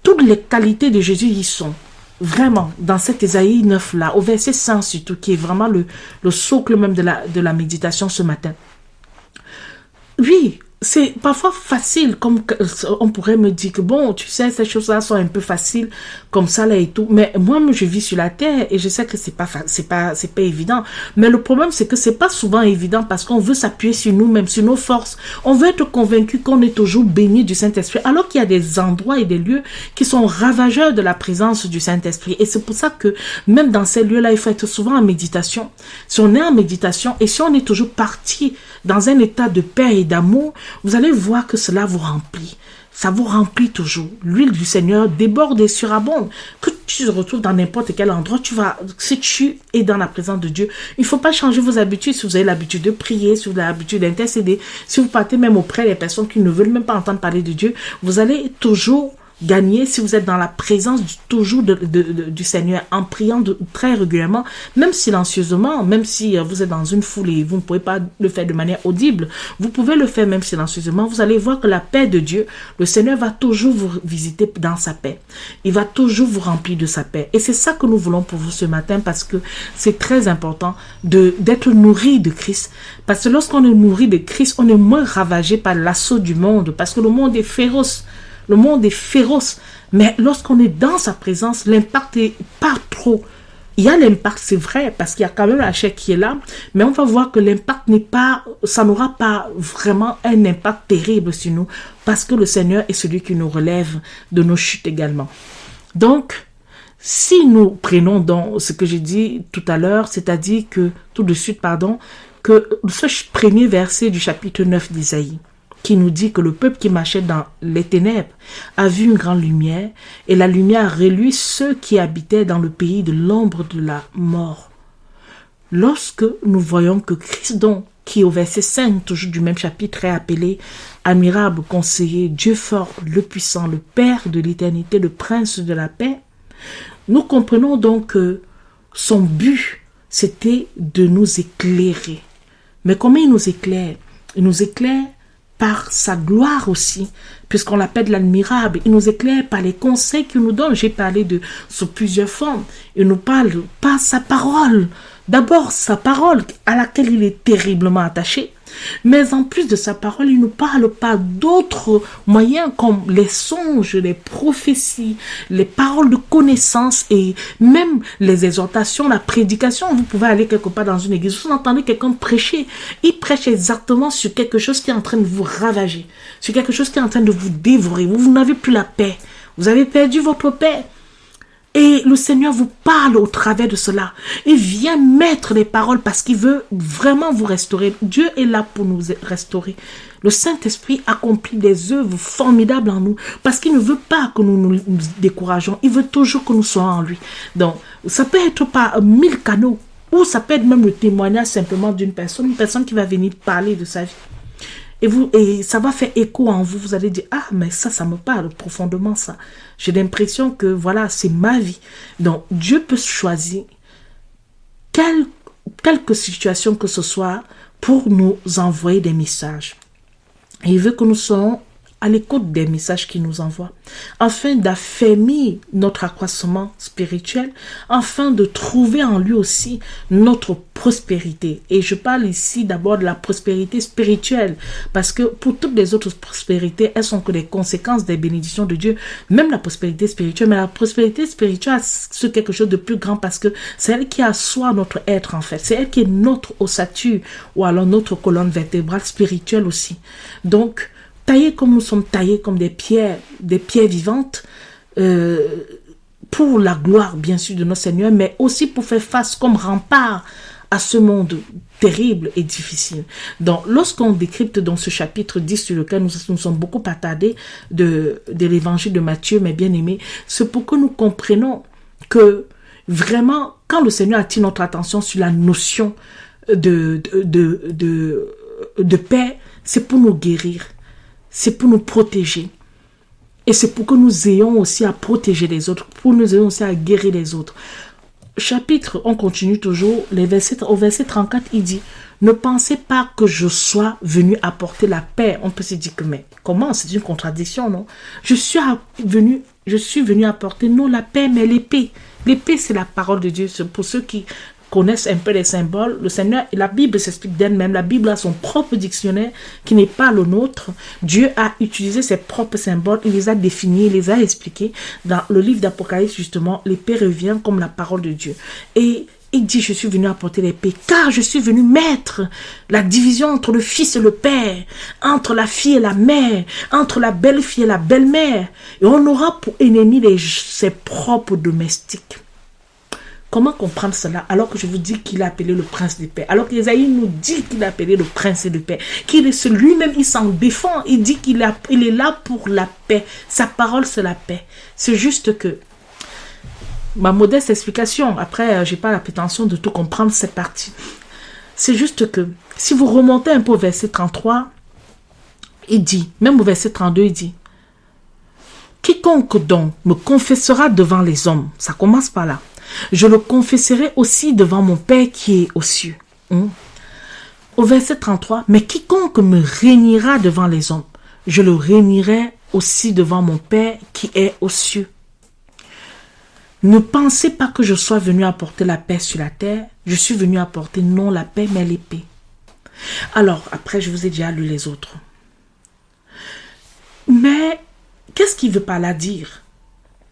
Toutes les qualités de Jésus y sont. Vraiment, dans cet Ésaïe 9-là, au verset 5 surtout, qui est vraiment le socle même de la méditation ce matin. Oui, c'est parfois facile, comme on pourrait me dire que bon, tu sais, ces choses-là sont un peu faciles, comme ça là et tout. Mais moi, je vis sur la terre et je sais que c'est pas évident. Mais le problème, c'est que c'est pas souvent évident parce qu'on veut s'appuyer sur nous-mêmes, sur nos forces. On veut être convaincu qu'on est toujours béni du Saint-Esprit, alors qu'il y a des endroits et des lieux qui sont ravageurs de la présence du Saint-Esprit. Et c'est pour ça que même dans ces lieux-là, il faut être souvent en méditation. Si on est en méditation et si on est toujours parti dans un état de paix et d'amour, vous allez voir que cela vous remplit. Ça vous remplit toujours. L'huile du Seigneur déborde et surabonde. Que tu te retrouves dans n'importe quel endroit, si tu es dans la présence de Dieu, il ne faut pas changer vos habitudes. Si vous avez l'habitude de prier, si vous avez l'habitude d'intercéder, si vous partez même auprès des personnes qui ne veulent même pas entendre parler de Dieu, vous allez toujours gagner si vous êtes dans la présence toujours du Seigneur en priant très régulièrement, même silencieusement, même si vous êtes dans une foule et vous ne pouvez pas le faire de manière audible, vous pouvez le faire même silencieusement. Vous allez voir que la paix de Dieu, le Seigneur va toujours vous visiter dans sa paix. Il va toujours vous remplir de sa paix. Et c'est ça que nous voulons pour vous ce matin parce que c'est très important d'être nourri de Christ. Parce que lorsqu'on est nourri de Christ, on est moins ravagé par l'assaut du monde parce que le monde est féroce. Le monde est féroce, mais lorsqu'on est dans sa présence, l'impact est pas trop. Il y a l'impact, c'est vrai, parce qu'il y a quand même la chair qui est là, mais on va voir que l'impact ça n'aura pas vraiment un impact terrible sur nous, parce que le Seigneur est celui qui nous relève de nos chutes également. Donc, si nous prenons dans ce que j'ai dit tout à l'heure, tout de suite, que ce premier verset du chapitre 9 d'Ésaïe, qui nous dit que le peuple qui marchait dans les ténèbres a vu une grande lumière et la lumière a reluit ceux qui habitaient dans le pays de l'ombre de la mort. Lorsque nous voyons que Christ, donc, qui au verset 5, toujours du même chapitre, est appelé admirable conseiller, Dieu fort, le puissant, le Père de l'éternité, le prince de la paix, nous comprenons donc que son but, c'était de nous éclairer. Mais comment il nous éclaire? Il nous éclaire par sa gloire aussi, puisqu'on l'appelle l'admirable. Il nous éclaire par les conseils qu'il nous donne. J'ai parlé sous plusieurs formes. Il nous parle par sa parole. D'abord, sa parole à laquelle il est terriblement attaché. Mais en plus de sa parole, il ne nous parle pas d'autres moyens comme les songes, les prophéties, les paroles de connaissance et même les exhortations, la prédication. Vous pouvez aller quelque part dans une église, vous entendez quelqu'un prêcher. Il prêche exactement sur quelque chose qui est en train de vous ravager, sur quelque chose qui est en train de vous dévorer. Vous n'avez plus la paix. Vous avez perdu votre paix. Et le Seigneur vous parle au travers de cela. Il vient mettre les paroles parce qu'il veut vraiment vous restaurer. Dieu est là pour nous restaurer. Le Saint-Esprit accomplit des œuvres formidables en nous parce qu'il ne veut pas que nous nous décourageons. Il veut toujours que nous soyons en lui. Donc, ça peut être par 1000 canaux ou ça peut être même le témoignage simplement d'une personne, une personne qui va venir parler de sa vie. Et ça va faire écho en vous. Vous allez dire, ah, mais ça me parle profondément, ça. J'ai l'impression que, voilà, c'est ma vie. Donc, Dieu peut choisir quelque situation que ce soit pour nous envoyer des messages. Et il veut que nous soyons à l'écoute des messages qu'il nous envoie, afin d'affermir notre accroissement spirituel, afin de trouver en lui aussi notre prospérité. Et je parle ici d'abord de la prospérité spirituelle, parce que pour toutes les autres prospérités, elles sont que des conséquences des bénédictions de Dieu, même la prospérité spirituelle. Mais la prospérité spirituelle, c'est quelque chose de plus grand, parce que c'est elle qui assoit notre être, en fait. C'est elle qui est notre ossature, ou alors notre colonne vertébrale spirituelle aussi. Donc, taillés comme nous sommes taillés comme des pierres vivantes, pour la gloire bien sûr de notre Seigneur, mais aussi pour faire face comme rempart à ce monde terrible et difficile. Donc, lorsqu'on décrypte dans ce chapitre 10 sur lequel nous sommes beaucoup attardés de l'évangile de Matthieu, mes bien-aimés, c'est pour que nous comprenions que vraiment, quand le Seigneur attire notre attention sur la notion de paix, c'est pour nous guérir. C'est pour nous protéger. Et c'est pour que nous ayons aussi à protéger les autres, pour nous ayons aussi à guérir les autres. Chapitre, on continue toujours, au verset 34, il dit, ne pensez pas que je sois venu apporter la paix. On peut se dire que, mais comment? C'est une contradiction, non? Je suis venu apporter non la paix, mais l'épée. L'épée, c'est la parole de Dieu. C'est pour ceux qui connaissent un peu les symboles, le Seigneur, la Bible s'explique d'elle-même. La Bible a son propre dictionnaire qui n'est pas le nôtre. Dieu a utilisé ses propres symboles, il les a définis, il les a expliqués. Dans le livre d'Apocalypse, justement, l'épée revient comme la parole de Dieu. Et il dit, je suis venu apporter l'épée, car je suis venu mettre la division entre le fils et le père, entre la fille et la mère, entre la belle-fille et la belle-mère. Et on aura pour ennemi ses propres domestiques. Comment comprendre cela alors que je vous dis qu'il a appelé le prince de paix, alors qu'Ésaïe nous dit qu'il a appelé le prince de paix, qu'il est lui-même, il s'en défend, il dit qu'il est là pour la paix, sa parole c'est la paix. C'est juste que, ma modeste explication, après j'ai pas la prétention de tout comprendre cette partie, c'est juste que si vous remontez un peu au verset 33, il dit, même au verset 32 il dit, quiconque donc me confessera devant les hommes, ça commence par là, je le confesserai aussi devant mon Père qui est aux cieux. Au verset 33, mais quiconque me régnera devant les hommes, je le régnerai aussi devant mon Père qui est aux cieux. Ne pensez pas que je sois venu apporter la paix sur la terre. Je suis venu apporter non la paix, mais l'épée. Alors, après, je vous ai déjà lu les autres. Mais, qu'est-ce qu'il veut par là dire?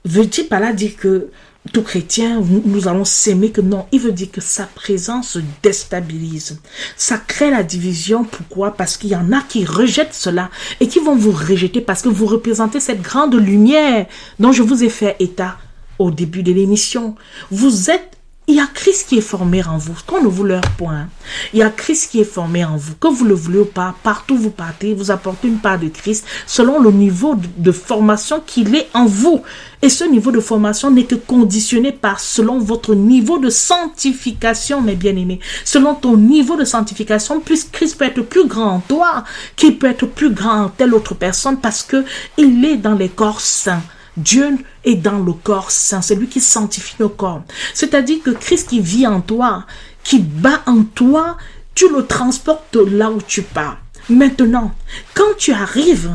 Veut-il par là dire que tout chrétien, nous allons s'aimer? Que non, il veut dire que sa présence déstabilise. Ça crée la division. Pourquoi? Parce qu'il y en a qui rejettent cela et qui vont vous rejeter parce que vous représentez cette grande lumière dont je vous ai fait état au début de l'émission. Vous êtes Il y a Christ qui est formé en vous, qu'on ne vous leurre point. Il y a Christ qui est formé en vous, que vous le voulez ou pas, partout où vous partez, vous apportez une part de Christ selon le niveau de formation qu'il est en vous. Et ce niveau de formation n'est que conditionné par selon votre niveau de sanctification, mes bien-aimés. Selon ton niveau de sanctification, puisque Christ peut être plus grand en toi, qu'il peut être plus grand en telle autre personne, parce que il est dans les corps saints. Dieu est dans le corps saint, c'est lui qui sanctifie le corps. C'est-à-dire que Christ qui vit en toi, qui bat en toi, tu le transportes là où tu pars. Maintenant, quand tu arrives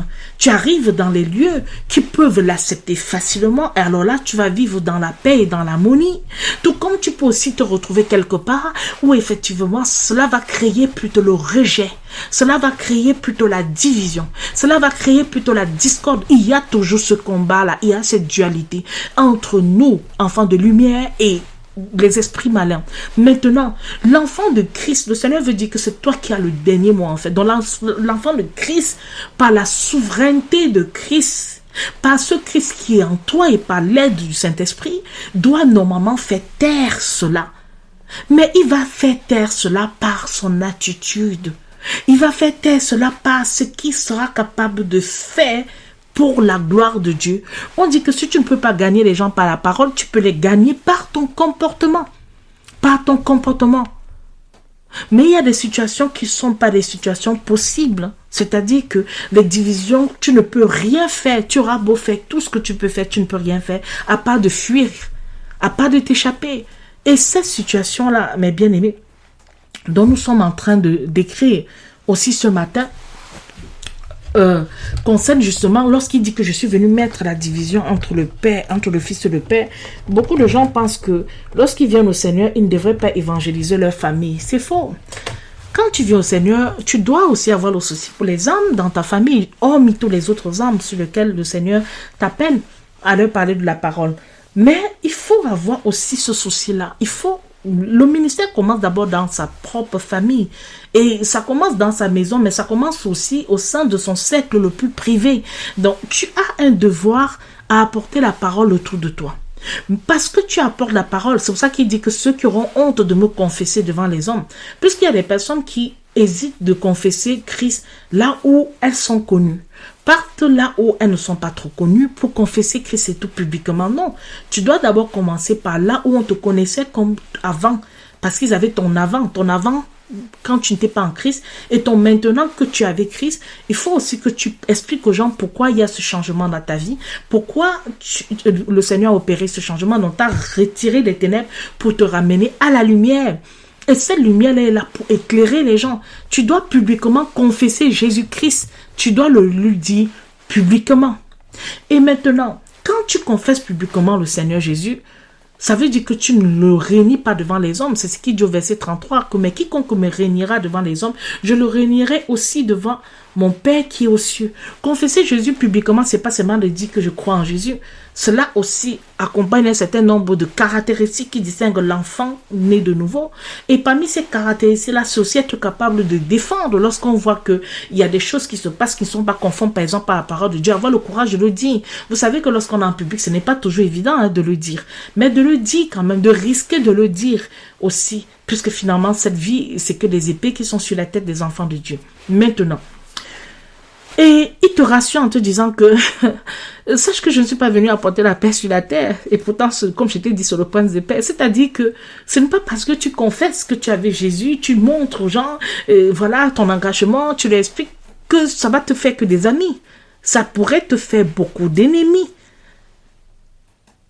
dans les lieux qui peuvent l'accepter facilement, et alors là, tu vas vivre dans la paix et dans l'harmonie. Tout comme tu peux aussi te retrouver quelque part où effectivement, cela va créer plutôt le rejet. Cela va créer plutôt la division. Cela va créer plutôt la discorde. Il y a toujours ce combat-là, il y a cette dualité entre nous, enfants de lumière, et les esprits malins. Maintenant, l'enfant de Christ, le Seigneur veut dire que c'est toi qui as le dernier mot en fait. Donc l'enfant de Christ, par la souveraineté de Christ, par ce Christ qui est en toi et par l'aide du Saint-Esprit, doit normalement faire taire cela. Mais il va faire taire cela par son attitude. Il va faire taire cela par ce qu'il sera capable de faire pour la gloire de Dieu. On dit que si tu ne peux pas gagner les gens par la parole, tu peux les gagner par ton comportement. Par ton comportement. Mais il y a des situations qui ne sont pas des situations possibles. C'est-à-dire que les divisions, tu ne peux rien faire. Tu auras beau faire tout ce que tu peux faire, tu ne peux rien faire, à part de fuir, à part de t'échapper. Et cette situation-là, mes bien-aimés, dont nous sommes en train de décrire aussi ce matin, concerne justement lorsqu'il dit que je suis venu mettre la division entre le Père, entre le Fils et le Père. Beaucoup de gens pensent que lorsqu'ils viennent au Seigneur, ils ne devraient pas évangéliser leur famille. C'est faux. Quand tu viens au Seigneur, tu dois aussi avoir le souci pour les âmes dans ta famille, hormis tous les autres âmes sur lesquelles le Seigneur t'appelle à leur parler de la parole. Mais il faut avoir aussi ce souci-là. Le ministère commence d'abord dans sa propre famille. Et ça commence dans sa maison, mais ça commence aussi au sein de son cercle le plus privé. Donc, tu as un devoir à apporter la parole autour de toi. Parce que tu apportes la parole, c'est pour ça qu'il dit que ceux qui auront honte de me confesser devant les hommes, puisqu'il y a des personnes qui hésitent de confesser Christ là où elles sont connues. Partent là où elles ne sont pas trop connues pour confesser Christ et tout publiquement. Non, tu dois d'abord commencer par là où on te connaissait comme avant, parce qu'ils avaient ton avant quand tu n'étais pas en Christ, et ton maintenant que tu avais Christ. Il faut aussi que tu expliques aux gens pourquoi il y a ce changement dans ta vie, pourquoi le Seigneur a opéré ce changement, donc tu as retiré les ténèbres pour te ramener à la lumière. Et cette lumière est là pour éclairer les gens. Tu dois publiquement confesser Jésus-Christ. Tu dois le lui dire publiquement. Et maintenant, quand tu confesses publiquement le Seigneur Jésus, ça veut dire que tu ne le réunis pas devant les hommes. C'est ce qu'il dit au verset 33. Que, mais quiconque me réunira devant les hommes, je le réunirai aussi devant mon Père qui est aux cieux. Confesser Jésus publiquement, c'est pas seulement de dire que je crois en Jésus. Cela aussi accompagne un certain nombre de caractéristiques qui distinguent l'enfant né de nouveau. Et parmi ces caractéristiques-là, c'est aussi être capable de défendre lorsqu'on voit qu'il y a des choses qui se passent qui ne sont pas conformes, par exemple, à la parole de Dieu. Avoir le courage de le dire. Vous savez que lorsqu'on est en public, ce n'est pas toujours évident de le dire. Mais de le dire quand même, de risquer de le dire aussi. Puisque finalement, cette vie, c'est que des épées qui sont sur la tête des enfants de Dieu. Maintenant, et il te rassure en te disant que sache que je ne suis pas venu apporter la paix sur la terre. Et pourtant, comme je t'ai dit, sur le point de paix. C'est-à-dire que ce n'est pas parce que tu confesses que tu avais Jésus, tu montres aux gens, voilà, ton engagement, tu leur expliques que ça va te faire que des amis. Ça pourrait te faire beaucoup d'ennemis.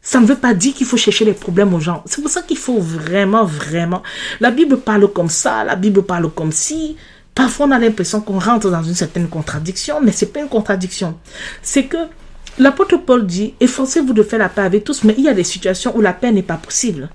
Ça ne veut pas dire qu'il faut chercher les problèmes aux gens. C'est pour ça qu'il faut vraiment, vraiment. La Bible parle comme ça, la Bible parle comme si. Parfois, on a l'impression qu'on rentre dans une certaine contradiction, mais ce n'est pas une contradiction. C'est que l'apôtre Paul dit, efforcez-vous de faire la paix avec tous, mais il y a des situations où la paix n'est pas possible.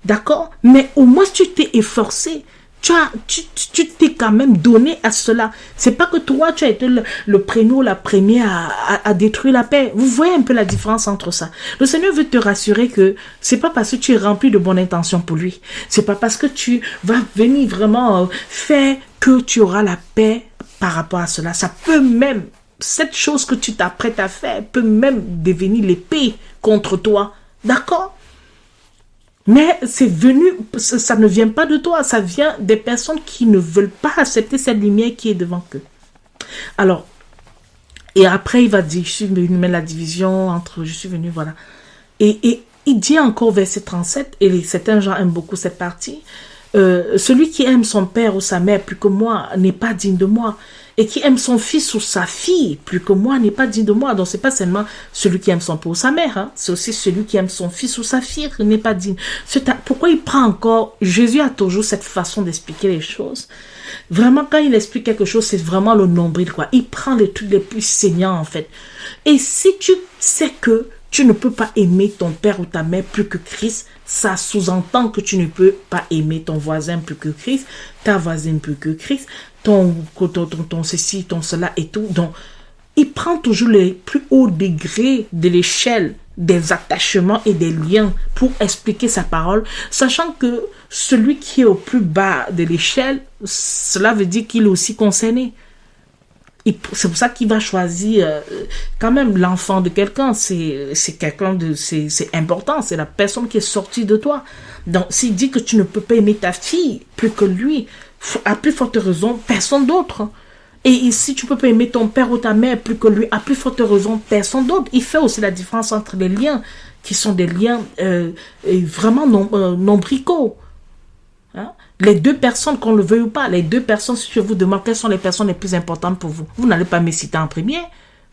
D'accord? Mais au moins, tu t'es efforcé. Tu t'es quand même donné à cela. C'est pas que toi, tu as été le premier ou la première à détruire la paix. Vous voyez un peu la différence entre ça. Le Seigneur veut te rassurer que c'est pas parce que tu es rempli de bonnes intentions pour lui. C'est pas parce que tu vas venir vraiment faire que tu auras la paix par rapport à cela. Ça peut même, cette chose que tu t'apprêtes à faire peut même devenir l'épée contre toi. D'accord? Mais c'est venu, ça ne vient pas de toi, ça vient des personnes qui ne veulent pas accepter cette lumière qui est devant eux. Alors, et après il va dire, je suis venu mettre la division entre, je suis venu, voilà. Et il dit encore verset 37, et certains gens aiment beaucoup cette partie, celui qui aime son père ou sa mère plus que moi n'est pas digne de moi. Et qui aime son fils ou sa fille plus que moi n'est pas digne de moi. Donc, c'est pas seulement celui qui aime son père ou sa mère. Hein. C'est aussi celui qui aime son fils ou sa fille n'est pas digne. Pourquoi il prend encore... Jésus a toujours cette façon d'expliquer les choses. Vraiment, quand il explique quelque chose, c'est vraiment le nombril, quoi. Il prend les trucs les plus saignants, en fait. Et si tu sais que tu ne peux pas aimer ton père ou ta mère plus que Christ, ça sous-entend que tu ne peux pas aimer ton voisin plus que Christ, ta voisine plus que Christ, ton ceci, ton cela et tout. Donc, il prend toujours les plus hauts degrés de l'échelle des attachements et des liens pour expliquer sa parole, sachant que celui qui est au plus bas de l'échelle, cela veut dire qu'il est aussi concerné. C'est pour ça qu'il va choisir quand même l'enfant de quelqu'un. C'est quelqu'un de... C'est important. C'est la personne qui est sortie de toi. Donc, s'il dit que tu ne peux pas aimer ta fille plus que lui, à plus forte raison, personne d'autre. Et si tu ne peux pas aimer ton père ou ta mère plus que lui, à plus forte raison, personne d'autre. Il fait aussi la différence entre les liens qui sont des liens vraiment nombricaux. Hein? Les deux personnes, qu'on le veuille ou pas, les deux personnes, si je vous demande quelles sont les personnes les plus importantes pour vous, vous n'allez pas me citer en premier,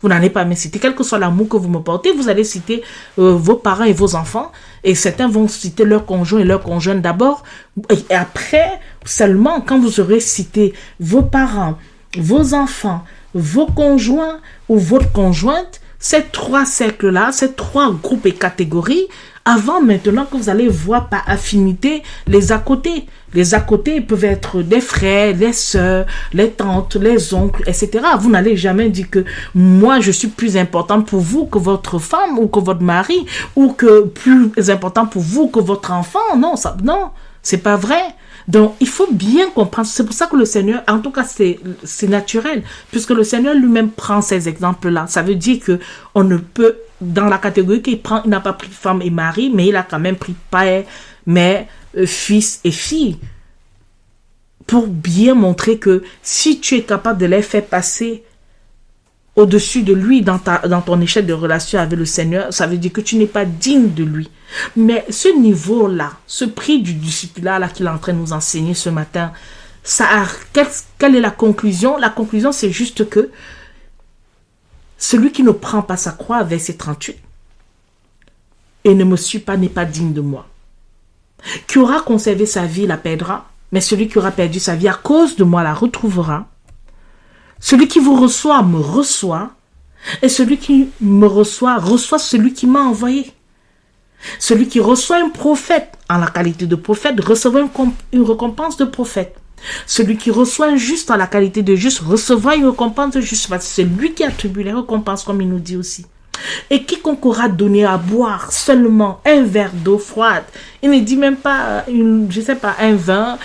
vous n'allez pas me citer, quel que soit l'amour que vous me portez, vous allez citer vos parents et vos enfants, et certains vont citer leur conjoint et leur conjointe d'abord, et après, seulement quand vous aurez cité vos parents, vos enfants, vos conjoints ou votre conjointe, ces trois cercles-là, ces trois groupes et catégories, avant maintenant que vous allez voir par affinité les à côté. Les à côté peuvent être des frères, les sœurs, les tantes, les oncles, etc. Vous n'allez jamais dire que moi je suis plus important pour vous que votre femme ou que votre mari ou que plus important pour vous que votre enfant. Non, c'est pas vrai. Donc, il faut bien comprendre. C'est pour ça que le Seigneur, en tout cas, c'est naturel, puisque le Seigneur lui-même prend ces exemples-là. Ça veut dire que on ne peut, dans la catégorie qu'il prend, il n'a pas pris femme et mari, mais il a quand même pris père, mère, fils et fille, pour bien montrer que si tu es capable de les faire passer au-dessus de lui dans ton échelle de relation avec le Seigneur, ça veut dire que tu n'es pas digne de lui. Mais ce niveau-là, ce prix du disciple-là qu'il est en train de nous enseigner ce matin, quelle est la conclusion? La conclusion, c'est juste que celui qui ne prend pas sa croix, verset 38, et ne me suit pas, n'est pas digne de moi. Qui aura conservé sa vie, la perdra, mais celui qui aura perdu sa vie à cause de moi la retrouvera. Celui qui vous reçoit me reçoit, et celui qui me reçoit celui qui m'a envoyé. Celui qui reçoit un prophète en la qualité de prophète recevra une récompense de prophète. Celui qui reçoit un juste en la qualité de juste recevra une récompense de juste. C'est lui qui attribue les récompenses, comme il nous dit aussi. Et quiconque aura donné à boire seulement un verre d'eau froide, il ne dit même pas, un vin,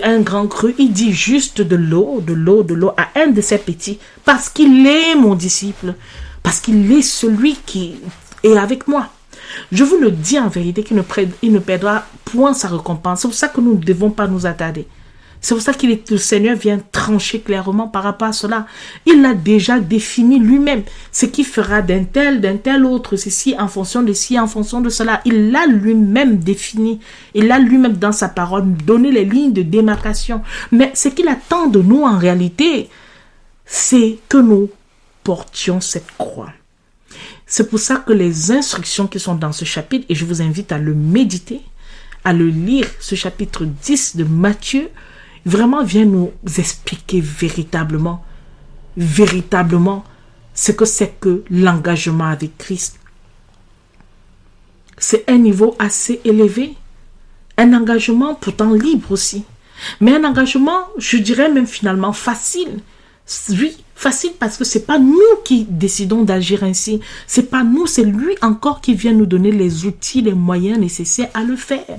un grand cru, il dit juste de l'eau à un de ses petits, parce qu'il est mon disciple, parce qu'il est celui qui est avec moi. Je vous le dis en vérité qu'il ne perdra point sa récompense. C'est pour ça que nous ne devons pas nous attarder. C'est pour ça que le Seigneur vient trancher clairement par rapport à cela. Il l'a déjà défini lui-même. Ce qui fera d'un tel autre, ceci en fonction de ci, en fonction de cela. Il l'a lui-même défini. Il l'a lui-même dans sa parole donné les lignes de démarcation. Mais ce qu'il attend de nous en réalité, c'est que nous portions cette croix. C'est pour ça que les instructions qui sont dans ce chapitre, et je vous invite à le méditer, à le lire, ce chapitre 10 de Matthieu, vraiment vient nous expliquer véritablement ce que c'est que l'engagement avec Christ. C'est un niveau assez élevé, un engagement pourtant libre aussi, mais un engagement, je dirais même finalement facile. Oui, facile parce que c'est pas nous qui décidons d'agir ainsi, c'est pas nous, c'est lui encore qui vient nous donner les outils, les moyens nécessaires à le faire.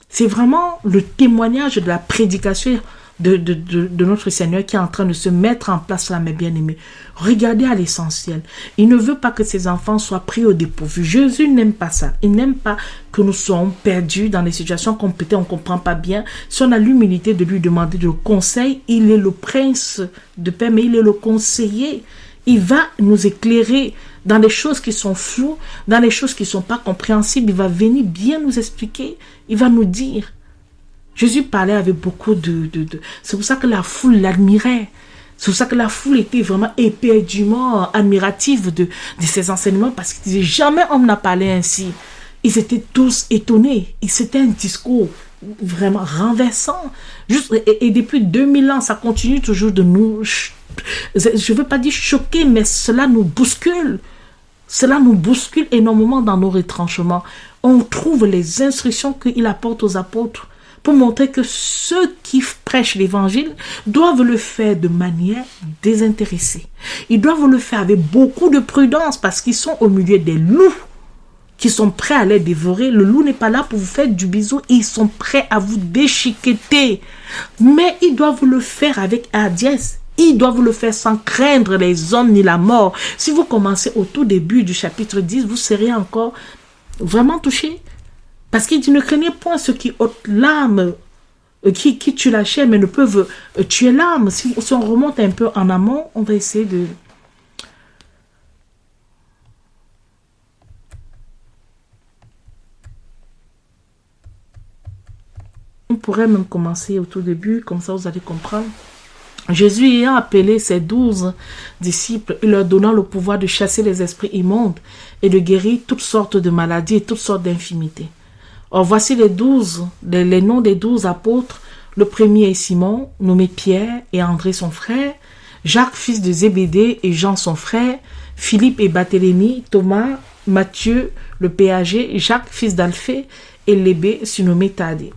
C'est vraiment le témoignage de la prédication de notre Seigneur qui est en train de se mettre en place là, mes bien-aimés. Regardez à l'essentiel. Il ne veut pas que ses enfants soient pris au dépourvu. Jésus n'aime pas ça. Il n'aime pas que nous soyons perdus dans des situations qu'on peut-être on ne comprend pas bien. Si on a l'humilité de lui demander de conseil, il est le prince de paix, mais il est le conseiller. Il va nous éclairer dans les choses qui sont floues, dans les choses qui ne sont pas compréhensibles. Il va venir bien nous expliquer. Il va nous dire. Jésus parlait avec beaucoup C'est pour ça que la foule l'admirait. C'est pour ça que la foule était vraiment éperdument admirative de ses enseignements parce qu'il disait jamais on n'a parlé ainsi. Ils étaient tous étonnés. C'était un discours vraiment renversant. Et depuis 2000 ans, ça continue toujours de nous... Je ne veux pas dire choquer, mais cela nous bouscule. Cela nous bouscule énormément dans nos retranchements. On trouve les instructions qu'il apporte aux apôtres pour montrer que ceux qui prêchent l'évangile doivent le faire de manière désintéressée. Ils doivent le faire avec beaucoup de prudence parce qu'ils sont au milieu des loups qui sont prêts à les dévorer. Le loup n'est pas là pour vous faire du bisou, ils sont prêts à vous déchiqueter. Mais ils doivent le faire avec hardiesse. Ils doivent le faire sans craindre les hommes ni la mort. Si vous commencez au tout début du chapitre 10, vous serez encore vraiment touché. Parce qu'il dit, ne craignez point ceux qui ôtent l'âme, qui tuent la chair, mais ne peuvent tuer l'âme. Si on remonte un peu en amont, on va essayer de... On pourrait même commencer au tout début, comme ça vous allez comprendre. Jésus ayant appelé ses 12 disciples, il leur donnant le pouvoir de chasser les esprits immondes et de guérir toutes sortes de maladies et toutes sortes d'infirmités. Or, voici les noms des 12 apôtres. Le premier est Simon, nommé Pierre, et André son frère, Jacques, fils de Zébédée, et Jean son frère, Philippe et Barthélemy, Thomas, Matthieu, le péager, Jacques, fils d'Alphée, et Lébé, surnommé Thaddée,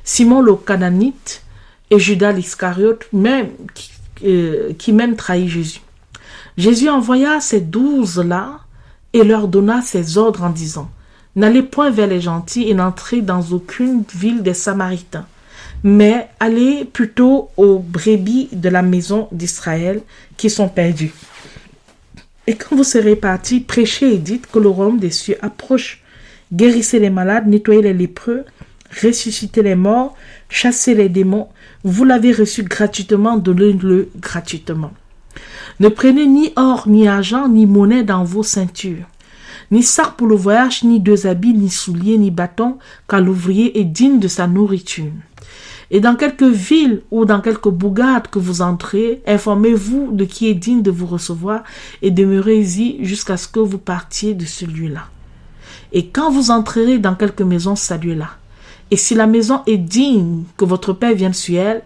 Simon le Cananite, et Judas l'Iscariote, qui même trahit Jésus. Jésus envoya ces 12-là et leur donna ses ordres en disant: n'allez point vers les gentils et n'entrez dans aucune ville des Samaritains, mais allez plutôt aux brebis de la maison d'Israël qui sont perdues. Et quand vous serez partis, prêchez et dites que le royaume des cieux approche. Guérissez les malades, nettoyez les lépreux, ressuscitez les morts, chassez les démons. Vous l'avez reçu gratuitement, donnez-le gratuitement. Ne prenez ni or, ni argent, ni monnaie dans vos ceintures, ni sac pour le voyage, ni 2 habits, ni souliers, ni bâton, car l'ouvrier est digne de sa nourriture. Et dans quelque ville ou dans quelque bourgade que vous entrez, informez-vous de qui est digne de vous recevoir et demeurez-y jusqu'à ce que vous partiez de celui-là. Et quand vous entrerez dans quelque maison, saluez-la. Et si la maison est digne, que votre Père vienne sur elle,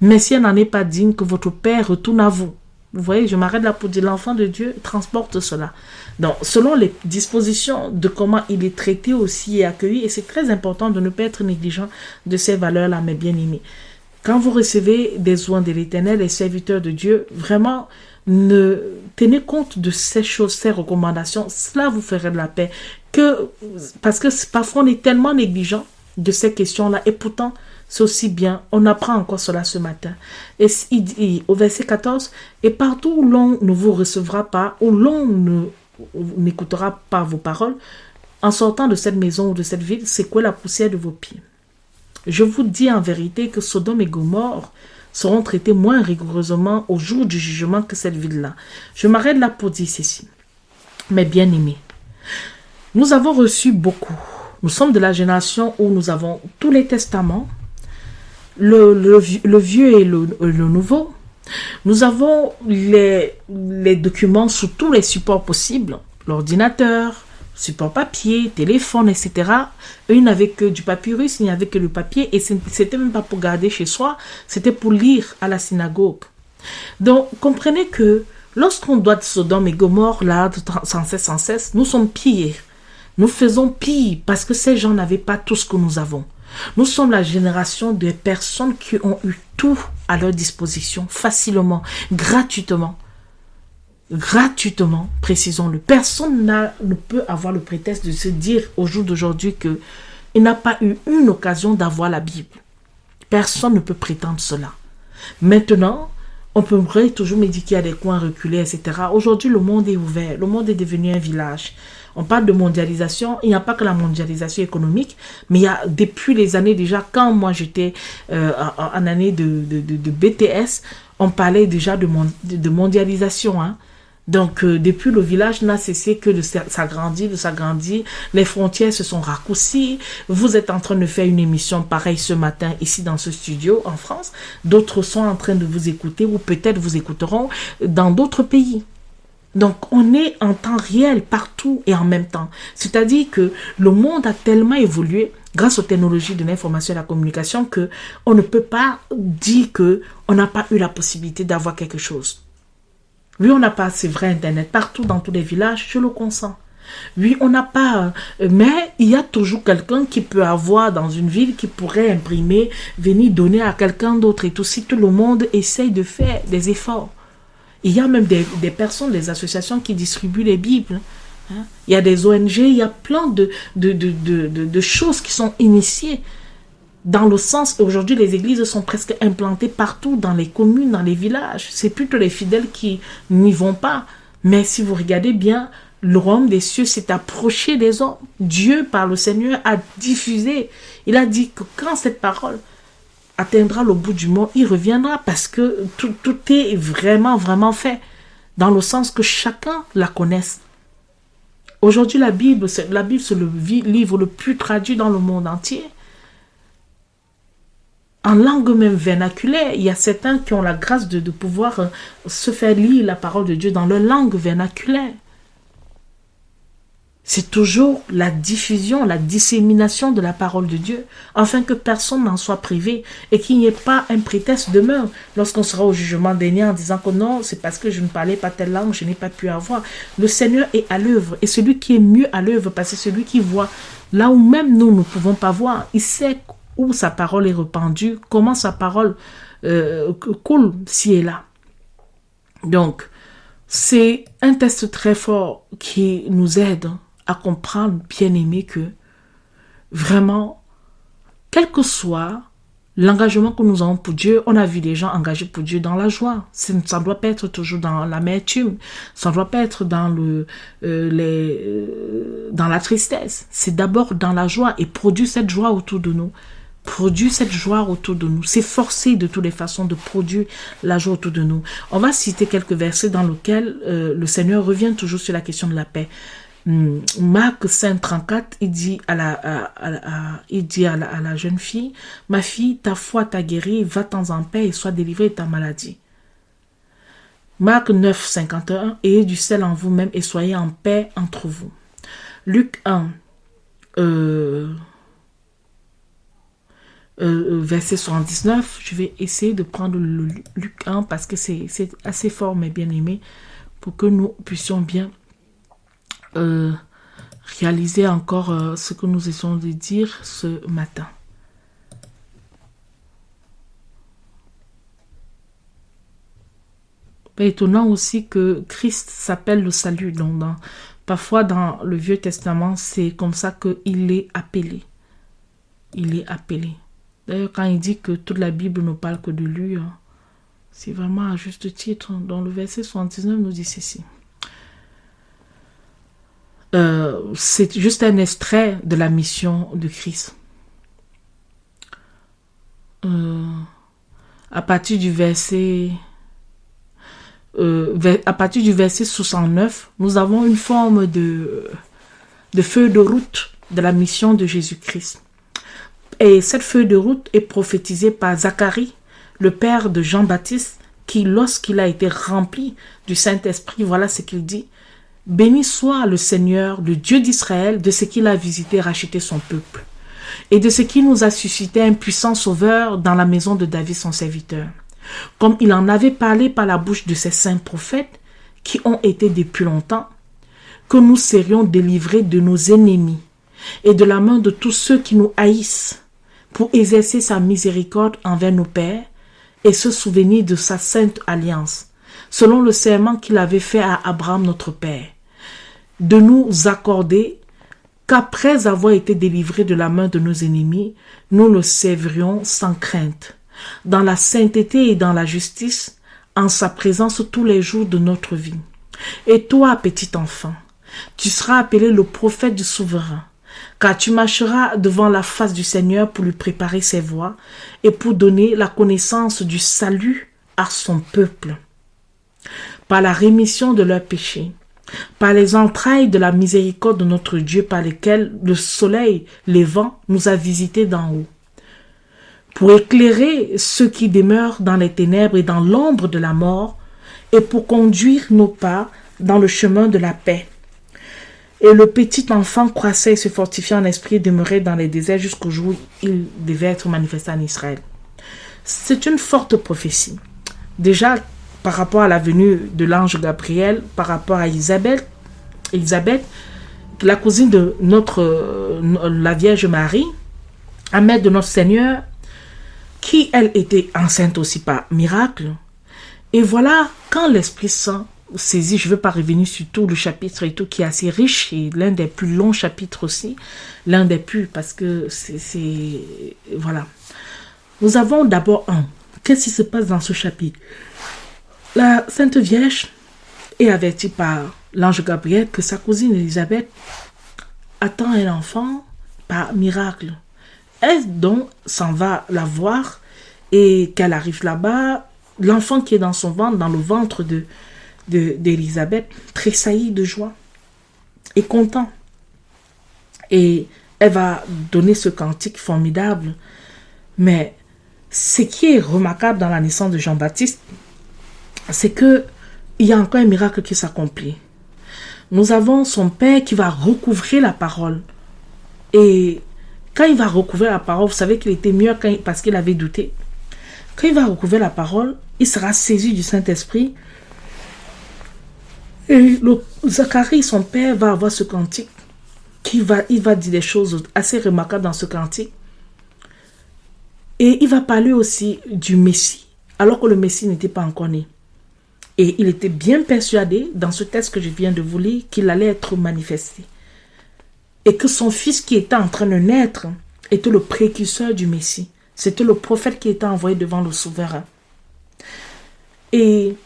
mais si elle n'en est pas digne, que votre Père retourne à vous. Vous voyez, je m'arrête là pour dire l'enfant de Dieu transporte cela. Donc, selon les dispositions de comment il est traité aussi et accueilli, et c'est très important de ne pas être négligent de ces valeurs-là, mes bien-aimés. Quand vous recevez des soins de l'Éternel, les serviteurs de Dieu, vraiment, ne tenez compte de ces choses, ces recommandations. Cela vous ferait de la paix. Parce que parfois, on est tellement négligent de ces questions-là, et pourtant, c'est aussi bien. On apprend encore cela ce matin. Et il dit au verset 14, « Et partout où l'on ne vous recevra pas, où l'on n'écoutera pas vos paroles, en sortant de cette maison ou de cette ville, secouez la poussière de vos pieds. Je vous dis en vérité que Sodome et Gomorrhe seront traités moins rigoureusement au jour du jugement que cette ville-là. » Je m'arrête là pour dire ceci. Mes bien-aimés, nous avons reçu beaucoup. Nous sommes de la génération où nous avons tous les testaments, le vieux et le nouveau. Nous avons les documents sous tous les supports possibles, l'ordinateur, support papier, téléphone, etc. Eux, ils n'avaient que du papyrus, ils n'avaient que le papier, et c'était même pas pour garder chez soi, c'était pour lire à la synagogue. Donc, comprenez que lorsqu'on doit de Sodome et Gomorrhe, là, sans cesse, nous sommes pires. Nous faisons pire parce que ces gens n'avaient pas tout ce que nous avons. Nous sommes la génération de personnes qui ont eu tout à leur disposition, facilement, gratuitement. Gratuitement, précisons-le. Personne ne peut avoir le prétexte de se dire au jour d'aujourd'hui qu'il n'a pas eu une occasion d'avoir la Bible. Personne ne peut prétendre cela. Maintenant, on pourrait toujours me dire qu'il y a des coins reculés, etc. Aujourd'hui, le monde est ouvert. Le monde est devenu un village. On parle de mondialisation. Il n'y a pas que la mondialisation économique, mais il y a, depuis les années déjà, quand moi j'étais en année de BTS, on parlait déjà de mondialisation. Hein. Donc, depuis le village n'a cessé que de s'agrandir. Les frontières se sont raccourcies. Vous êtes en train de faire une émission pareille ce matin ici dans ce studio en France. D'autres sont en train de vous écouter ou peut-être vous écouteront dans d'autres pays. Donc, on est en temps réel partout et en même temps. C'est-à-dire que le monde a tellement évolué grâce aux technologies de l'information et de la communication que on ne peut pas dire que on n'a pas eu la possibilité d'avoir quelque chose. Oui, on n'a pas, c'est vrai, Internet partout dans tous les villages, je le consens. Oui, on n'a pas, mais il y a toujours quelqu'un qui peut avoir dans une ville qui pourrait imprimer, venir donner à quelqu'un d'autre et tout. Si tout le monde essaye de faire des efforts. Il y a même des personnes, des associations qui distribuent les Bibles. Hein. Il y a des ONG, il y a plein de choses qui sont initiées. Dans le sens, aujourd'hui, les églises sont presque implantées partout, dans les communes, dans les villages. C'est plutôt les fidèles qui n'y vont pas. Mais si vous regardez bien, le royaume des cieux s'est approché des hommes. Dieu, par le Seigneur, a diffusé. Il a dit que quand cette parole atteindra le bout du monde, il reviendra parce que tout est vraiment, vraiment fait. Dans le sens que chacun la connaisse. Aujourd'hui, la Bible, c'est le livre le plus traduit dans le monde entier. En langue même vernaculaire, il y a certains qui ont la grâce de pouvoir se faire lire la parole de Dieu dans leur langue vernaculaire. C'est toujours la diffusion, la dissémination de la parole de Dieu, afin que personne n'en soit privé et qu'il n'y ait pas un prétexte demain lorsqu'on sera au jugement dernier en disant que non, c'est parce que je ne parlais pas telle langue, je n'ai pas pu avoir. Le Seigneur est à l'œuvre et celui qui est mieux à l'œuvre, parce que c'est celui qui voit là où même nous ne pouvons pas voir. Il sait où sa parole est répandue, comment sa parole coule ci et là. Donc, c'est un test très fort qui nous aide à comprendre, bien aimé, que vraiment, quel que soit l'engagement que nous avons pour Dieu, on a vu des gens engagés pour Dieu dans la joie. Ça ne doit pas être toujours dans l'amertume, ça ne doit pas être dans dans la tristesse. C'est d'abord dans la joie et produire cette joie autour de nous. Produire cette joie autour de nous. S'efforcer de toutes les façons de produire la joie autour de nous. On va citer quelques versets dans lesquels le Seigneur revient toujours sur la question de la paix. Marc 5,34, il dit à la jeune fille, « Ma fille, ta foi t'a guérie, va-t'en en paix et sois délivrée de ta maladie. » Marc 9,51, « Ayez du sel en vous-même et soyez en paix entre vous. » Luc 1, verset 79, je vais essayer de prendre le Luc 1 parce que c'est assez fort, mes bien-aimés, pour que nous puissions bien réaliser encore ce que nous essayons de dire ce matin. C'est étonnant aussi que Christ s'appelle le salut. Donc parfois dans le Vieux Testament, c'est comme ça qu'il est appelé. Il est appelé. D'ailleurs, quand il dit que toute la Bible ne parle que de lui, c'est vraiment à juste titre. Dans le verset 79 nous dit ceci. C'est juste un extrait de la mission de Christ. À partir du verset 69, nous avons une forme de feuille de route de la mission de Jésus-Christ. Et cette feuille de route est prophétisée par Zacharie, le père de Jean-Baptiste, qui, lorsqu'il a été rempli du Saint-Esprit, voilà ce qu'il dit. Béni soit le Seigneur, le Dieu d'Israël, de ce qu'il a visité et racheté son peuple, et de ce qu'il nous a suscité un puissant sauveur dans la maison de David son serviteur, comme il en avait parlé par la bouche de ses saints prophètes, qui ont été depuis longtemps, que nous serions délivrés de nos ennemis, et de la main de tous ceux qui nous haïssent, pour exercer sa miséricorde envers nos pères, et se souvenir de sa sainte alliance, selon le serment qu'il avait fait à Abraham notre père, de nous accorder qu'après avoir été délivrés de la main de nos ennemis, nous le servions sans crainte, dans la sainteté et dans la justice, en sa présence tous les jours de notre vie. Et toi, petit enfant, tu seras appelé le prophète du souverain, car tu marcheras devant la face du Seigneur pour lui préparer ses voies et pour donner la connaissance du salut à son peuple, par la rémission de leurs péchés, par les entrailles de la miséricorde de notre Dieu, par lesquelles le soleil levant nous a visités d'en haut, pour éclairer ceux qui demeurent dans les ténèbres et dans l'ombre de la mort, et pour conduire nos pas dans le chemin de la paix. Et le petit enfant croissait et se fortifiait en esprit et demeurait dans les déserts jusqu'au jour où il devait être manifesté en Israël. C'est une forte prophétie. Déjà, par rapport à la venue de l'ange Gabriel, par rapport à Élisabeth, la cousine de la Vierge Marie, la mère de notre Seigneur, qui elle était enceinte aussi par miracle. Et voilà, quand l'Esprit Saint saisit, je ne veux pas revenir sur tout le chapitre et tout, qui est assez riche, et l'un des plus longs chapitres aussi, l'un des plus, parce que c'est voilà. Nous avons d'abord qu'est-ce qui se passe dans ce chapitre? La Sainte Vierge est avertie par l'ange Gabriel que sa cousine Élisabeth attend un enfant par miracle. Elle donc s'en va la voir et qu'elle arrive là-bas, l'enfant qui est dans son ventre, dans le ventre d'Élisabeth, tressaillit de joie et content. Et elle va donner ce cantique formidable. Mais ce qui est remarquable dans la naissance de Jean-Baptiste, c'est qu'il y a encore un miracle qui s'accomplit. Nous avons son père qui va recouvrer la parole. Et quand il va recouvrir la parole, vous savez qu'il était mieux parce qu'il avait douté. Quand il va recouvrir la parole, il sera saisi du Saint-Esprit. Et Zacharie, son père, va avoir ce cantique. Il va dire des choses assez remarquables dans ce cantique. Et il va parler aussi du Messie, alors que le Messie n'était pas encore né. Et il était bien persuadé, dans ce texte que je viens de vous lire, qu'il allait être manifesté. Et que son fils qui était en train de naître était le précurseur du Messie. C'était le prophète qui était envoyé devant le souverain. Et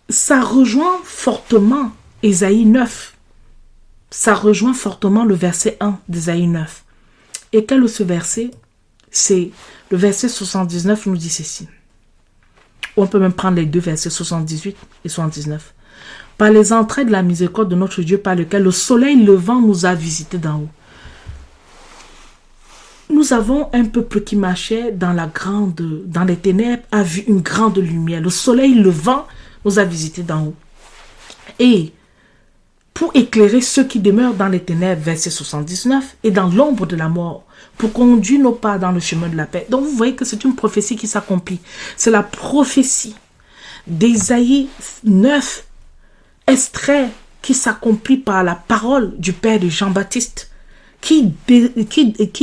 ça rejoint fortement Ésaïe 9. Ça rejoint fortement le verset 1 d'Ésaïe 9. Et quel est ce verset? C'est le verset 79 nous dit ceci. On peut même prendre les deux versets 78 et 79. Par les entrailles de la miséricorde de notre Dieu, par lequel le soleil levant nous a visités d'en haut. Nous avons un peuple qui marchait dans les ténèbres, a vu une grande lumière. Le soleil levant nous a visités d'en haut. Et pour éclairer ceux qui demeurent dans les ténèbres, verset 79, et dans l'ombre de la mort, pour conduire nos pas dans le chemin de la paix. Donc vous voyez que c'est une prophétie qui s'accomplit. C'est la prophétie d'Ésaïe 9, extrait qui s'accomplit par la parole du père de Jean-Baptiste, qui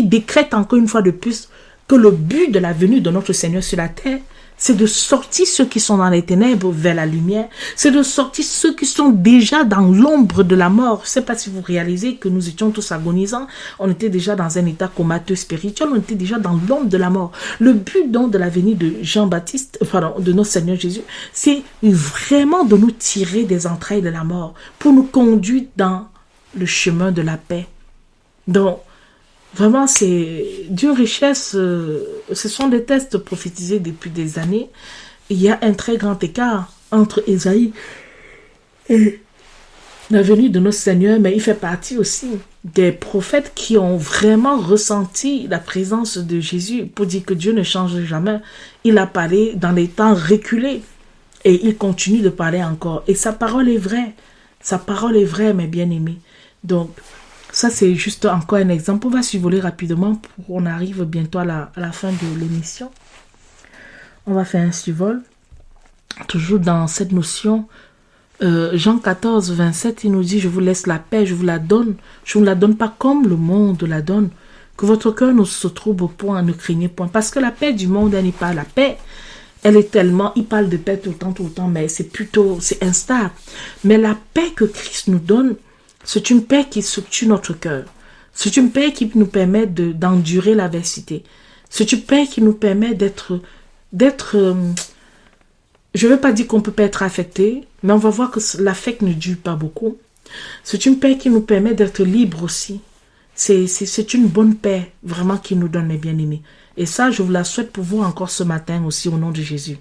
décrète encore une fois de plus que le but de la venue de notre Seigneur sur la terre, c'est de sortir ceux qui sont dans les ténèbres vers la lumière. C'est de sortir ceux qui sont déjà dans l'ombre de la mort. Je ne sais pas si vous réalisez que nous étions tous agonisants. On était déjà dans un état comateux spirituel. On était déjà dans l'ombre de la mort. Le but donc de la venue de Jean-Baptiste, de notre Seigneur Jésus, c'est vraiment de nous tirer des entrailles de la mort pour nous conduire dans le chemin de la paix. Donc, vraiment, c'est d'une richesse. Ce sont des textes prophétisés depuis des années. Il y a un très grand écart entre Ésaïe et la venue de notre Seigneur, mais il fait partie aussi des prophètes qui ont vraiment ressenti la présence de Jésus pour dire que Dieu ne change jamais. Il a parlé dans les temps reculés et il continue de parler encore. Et sa parole est vraie. Sa parole est vraie, mes bien-aimés. Donc, ça, c'est juste encore un exemple. On va survoler rapidement pour qu'on arrive bientôt à la fin de l'émission. On va faire un survol. Toujours dans cette notion. Jean 14, 27, il nous dit, je vous laisse la paix, je vous la donne. Je ne vous la donne pas comme le monde la donne. Que votre cœur ne se trouble point, ne craignez point. Parce que la paix du monde, elle n'est pas la paix. Elle est tellement, il parle de paix tout le temps, mais c'est instable. Mais la paix que Christ nous donne, c'est une paix qui structure notre cœur. C'est une paix qui nous permet d'endurer l'adversité. C'est une paix qui nous permet d'être, je ne veux pas dire qu'on ne peut pas être affecté, mais on va voir que l'affect ne dure pas beaucoup. C'est une paix qui nous permet d'être libre aussi. C'est une bonne paix, vraiment, qui nous donne, mes bien-aimés. Et ça, je vous la souhaite pour vous encore ce matin aussi, au nom de Jésus.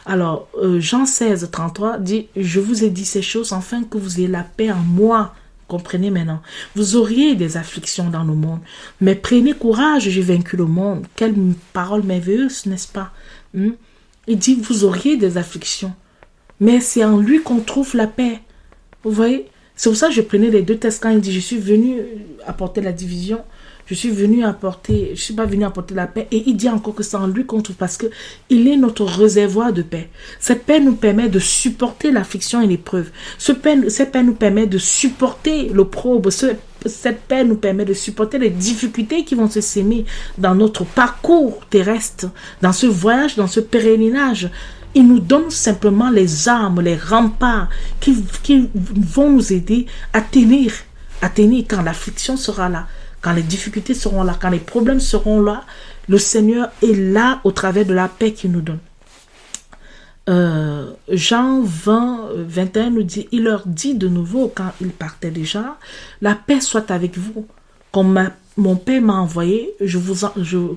Alors, Jean 16, 33 dit, « Je vous ai dit ces choses afin que vous ayez la paix en moi. » Comprenez maintenant. Vous auriez des afflictions dans le monde, mais prenez courage, j'ai vaincu le monde. Quelle parole merveilleuse, n'est-ce pas? Il dit, vous auriez des afflictions, mais c'est en lui qu'on trouve la paix. Vous voyez? C'est pour ça que je prenais les deux textes quand il dit, je suis venu apporter la division, je suis pas venu apporter la paix. Et il dit encore que c'est en lui qu'on trouve, parce que il est notre réservoir de paix. Cette paix nous permet de supporter l'affliction et l'épreuve. Cette paix nous permet de supporter l'opprobre. Cette paix nous permet de supporter les difficultés qui vont se s'aimer dans notre parcours terrestre, dans ce voyage, dans ce pèlerinage. Il nous donne simplement les armes, les remparts qui vont nous aider à tenir quand l'affliction sera là, quand les difficultés seront là, quand les problèmes seront là. Le Seigneur est là au travers de la paix qu'il nous donne. Jean 20, 21 nous dit, il leur dit de nouveau quand il partait déjà, la paix soit avec vous. Comme mon Père m'a envoyé,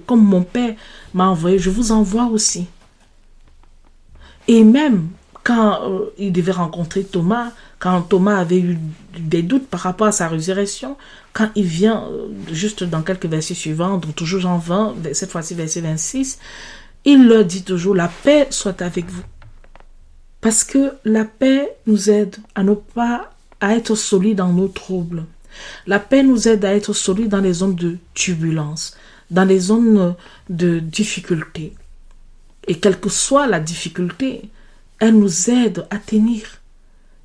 comme mon Père m'a envoyé, je vous envoie aussi. Et même quand il devait rencontrer Thomas, quand Thomas avait eu des doutes par rapport à sa résurrection, quand il vient, juste dans quelques versets suivants, donc toujours Jean 20, cette fois-ci verset 26, il leur dit toujours, la paix soit avec vous. Parce que la paix nous aide à être solides dans nos troubles. La paix nous aide à être solides dans les zones de turbulence, dans les zones de difficulté. Et quelle que soit la difficulté, elle nous aide à tenir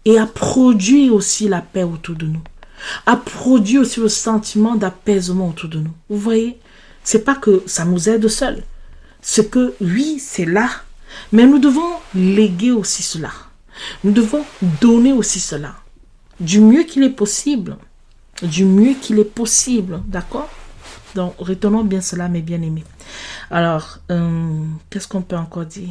et à produire aussi la paix autour de nous, à produire aussi le sentiment d'apaisement autour de nous. Vous voyez, c'est pas que ça nous aide seul, c'est que oui, c'est là, mais nous devons léguer aussi cela. Nous devons donner aussi cela, du mieux qu'il est possible, d'accord? Donc, retenons bien cela, mes bien-aimés. Alors, qu'est-ce qu'on peut encore dire?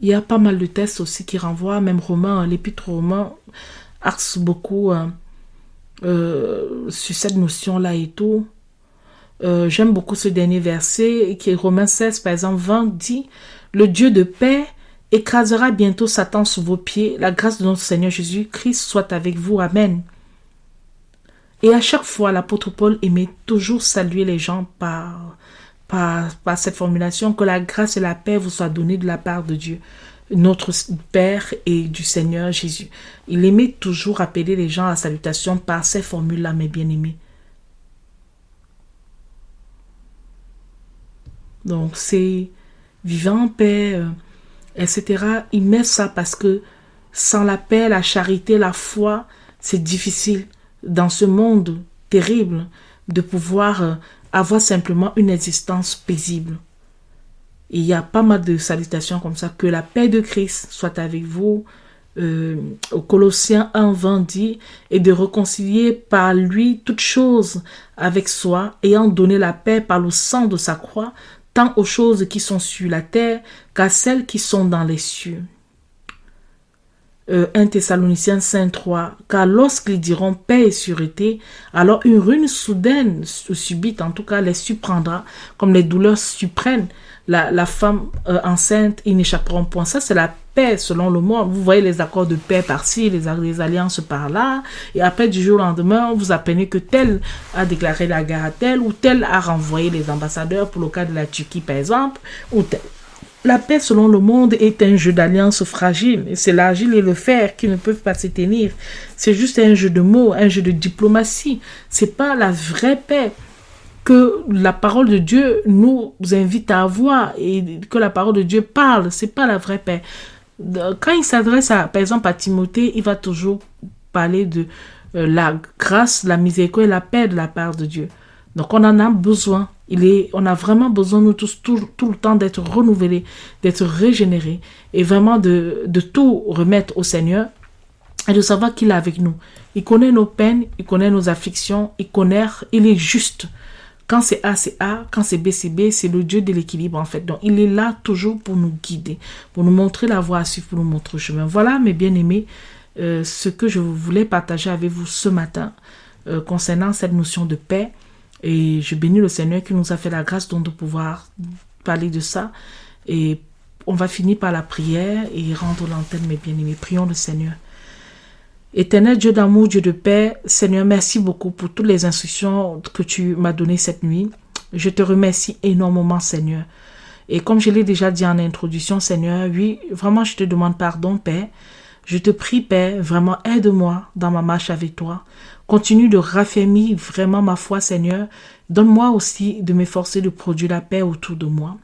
Il y a pas mal de textes aussi qui renvoient, même Romains, l'épître aux Romains axe beaucoup sur cette notion-là et tout. J'aime beaucoup ce dernier verset, qui est Romains 16, par exemple, 20, dit « Le Dieu de paix écrasera bientôt Satan sous vos pieds. La grâce de notre Seigneur Jésus-Christ soit avec vous. Amen. » Et à chaque fois, l'apôtre Paul aimait toujours saluer les gens par cette formulation, que la grâce et la paix vous soient données de la part de Dieu, notre Père et du Seigneur Jésus. Il aimait toujours appeler les gens à la salutation par ces formules-là, mes bien-aimés. Donc, c'est vivant en paix, etc. Il met ça parce que sans la paix, la charité, la foi, c'est difficile dans ce monde terrible de pouvoir avoir simplement une existence paisible. Il y a pas mal de salutations comme ça. Que la paix de Christ soit avec vous. Au Colossiens 1, 20 dit, et de réconcilier par lui toutes choses avec soi, ayant donné la paix par le sang de sa croix, tant aux choses qui sont sur la terre qu'à celles qui sont dans les cieux. 1 Thessaloniciens 5, 3, car lorsqu'ils diront paix et sûreté, alors une ruine soudaine, subite en tout cas, les surprendra, comme les douleurs surprennent la femme enceinte, ils n'échapperont point. Ça, c'est la paix selon le monde. Vous voyez les accords de paix par-ci, les alliances par-là, et après du jour au lendemain, vous apprenez que tel a déclaré la guerre à tel, ou tel a renvoyé les ambassadeurs pour le cas de la Turquie, par exemple, ou tel. La paix selon le monde est un jeu d'alliance fragile. C'est l'argile et le fer qui ne peuvent pas se tenir. C'est juste un jeu de mots, un jeu de diplomatie. C'est pas la vraie paix que la parole de Dieu nous invite à avoir et que la parole de Dieu parle. C'est pas la vraie paix. Quand il s'adresse par exemple à Timothée, il va toujours parler de la grâce, la miséricorde et la paix de la part de Dieu. Donc on en a besoin. On a vraiment besoin, nous tous, tout le temps d'être renouvelés, d'être régénérés et vraiment de tout remettre au Seigneur et de savoir qu'il est avec nous. Il connaît nos peines, il connaît nos afflictions, il est juste. Quand c'est A, c'est A. Quand c'est B, c'est B. C'est le Dieu de l'équilibre, en fait. Donc, il est là toujours pour nous guider, pour nous montrer la voie à suivre, pour nous montrer le chemin. Voilà, mes bien-aimés, ce que je voulais partager avec vous ce matin concernant cette notion de paix. Et je bénis le Seigneur qui nous a fait la grâce de pouvoir parler de ça. Et on va finir par la prière et rendre l'antenne, mes bien-aimés. Prions le Seigneur. Éternel Dieu d'amour, Dieu de paix, Seigneur, merci beaucoup pour toutes les instructions que tu m'as données cette nuit. Je te remercie énormément, Seigneur. Et comme je l'ai déjà dit en introduction, Seigneur, oui, vraiment, je te demande pardon, Père. Je te prie, Père, vraiment, aide-moi dans ma marche avec toi. Continue de raffermir vraiment ma foi, Seigneur. Donne-moi aussi de m'efforcer de produire la paix autour de moi.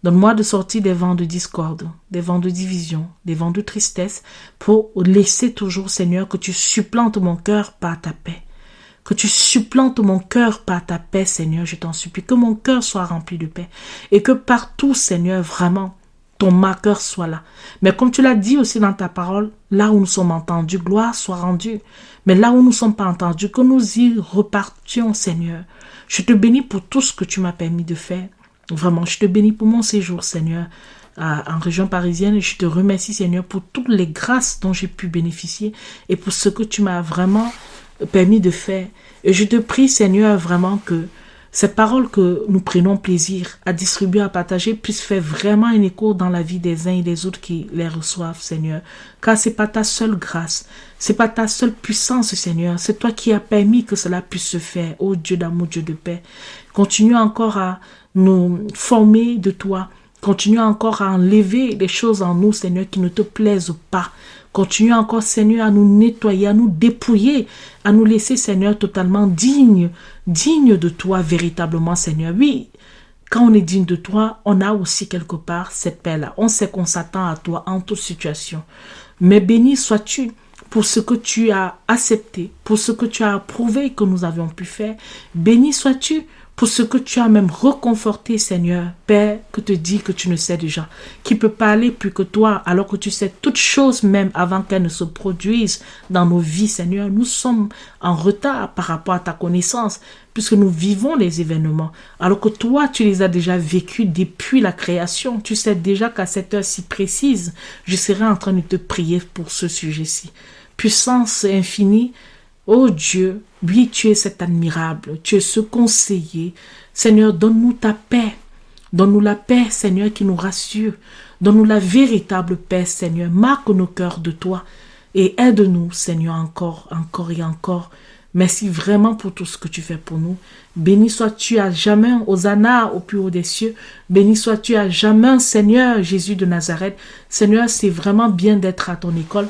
Donne-moi de sortir des vents de discorde, des vents de division, des vents de tristesse, pour laisser toujours, Seigneur, que tu supplantes mon cœur par ta paix. Que tu supplantes mon cœur par ta paix, Seigneur, je t'en supplie. Que mon cœur soit rempli de paix. Et que partout, Seigneur, vraiment, ton marqueur soit là. Mais comme tu l'as dit aussi dans ta parole, là où nous sommes entendus, gloire soit rendue. Mais là où nous ne sommes pas entendus, que nous y repartions, Seigneur. Je te bénis pour tout ce que tu m'as permis de faire. Vraiment, je te bénis pour mon séjour, Seigneur, en région parisienne. Et je te remercie, Seigneur, pour toutes les grâces dont j'ai pu bénéficier et pour ce que tu m'as vraiment permis de faire. Et je te prie, Seigneur, vraiment que ces paroles que nous prenons plaisir à distribuer, à partager, puissent faire vraiment un écho dans la vie des uns et des autres qui les reçoivent, Seigneur. Car c'est pas ta seule grâce, c'est pas ta seule puissance, Seigneur. C'est toi qui as permis que cela puisse se faire, ô Dieu d'amour, Dieu de paix. Continue encore à nous former de toi. Continue encore à enlever les choses en nous, Seigneur, qui ne te plaisent pas. Continue encore, Seigneur, à nous nettoyer, à nous dépouiller, à nous laisser, Seigneur, totalement digne de toi, véritablement, Seigneur. Oui, quand on est digne de toi, on a aussi quelque part cette paix-là. On sait qu'on s'attend à toi en toute situation. Mais béni sois-tu pour ce que tu as accepté, pour ce que tu as approuvé que nous avions pu faire. Béni sois-tu pour ce que tu as même reconforté, Seigneur, Père, que te dit que tu ne sais déjà, qui peut parler plus que toi, alors que tu sais toutes choses même avant qu'elles ne se produisent dans nos vies, Seigneur. Nous sommes en retard par rapport à ta connaissance, puisque nous vivons les événements, alors que toi, tu les as déjà vécus depuis la création. Tu sais déjà qu'à cette heure si précise, je serai en train de te prier pour ce sujet-ci. Puissance infinie, ô Dieu, oui, tu es cet admirable, tu es ce conseiller. Seigneur, donne-nous ta paix. Donne-nous la paix, Seigneur, qui nous rassure. Donne-nous la véritable paix, Seigneur. Marque nos cœurs de toi et aide-nous, Seigneur, encore et encore. Merci vraiment pour tout ce que tu fais pour nous. Béni sois-tu à jamais, Hosanna au plus haut des cieux. Béni sois-tu à jamais, Seigneur Jésus de Nazareth. Seigneur, c'est vraiment bien d'être à ton école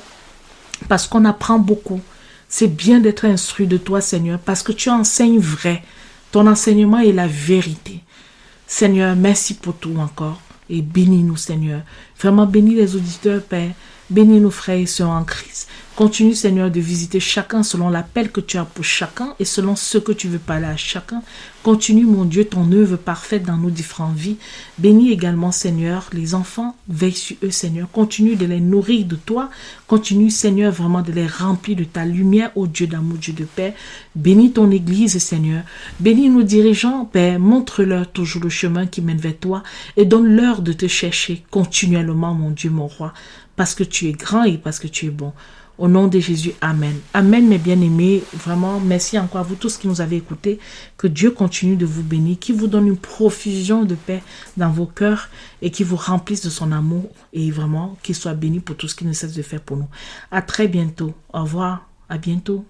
parce qu'on apprend beaucoup. C'est bien d'être instruit de toi, Seigneur, parce que tu enseignes vrai. Ton enseignement est la vérité. Seigneur, merci pour tout encore. Et bénis-nous, Seigneur. Vraiment, bénis les auditeurs, Père. Bénis nos frères et sœurs en Christ. Continue, Seigneur, de visiter chacun selon l'appel que tu as pour chacun et selon ce que tu veux parler à chacun. Continue, mon Dieu, ton œuvre parfaite dans nos différentes vies. Bénis également, Seigneur, les enfants. Veille sur eux, Seigneur. Continue de les nourrir de toi. Continue, Seigneur, vraiment de les remplir de ta lumière, ô Dieu d'amour, Dieu de paix. Bénis ton Église, Seigneur. Bénis nos dirigeants, Père. Montre-leur toujours le chemin qui mène vers toi et donne-leur de te chercher continuellement, mon Dieu, mon roi, parce que tu es grand et parce que tu es bon. Au nom de Jésus, Amen. Amen, mes bien-aimés. Vraiment, merci encore à vous tous qui nous avez écoutés. Que Dieu continue de vous bénir, qu'il vous donne une profusion de paix dans vos cœurs et qu'il vous remplisse de son amour et vraiment qu'il soit béni pour tout ce qu'il ne cesse de faire pour nous. À très bientôt. Au revoir. À bientôt.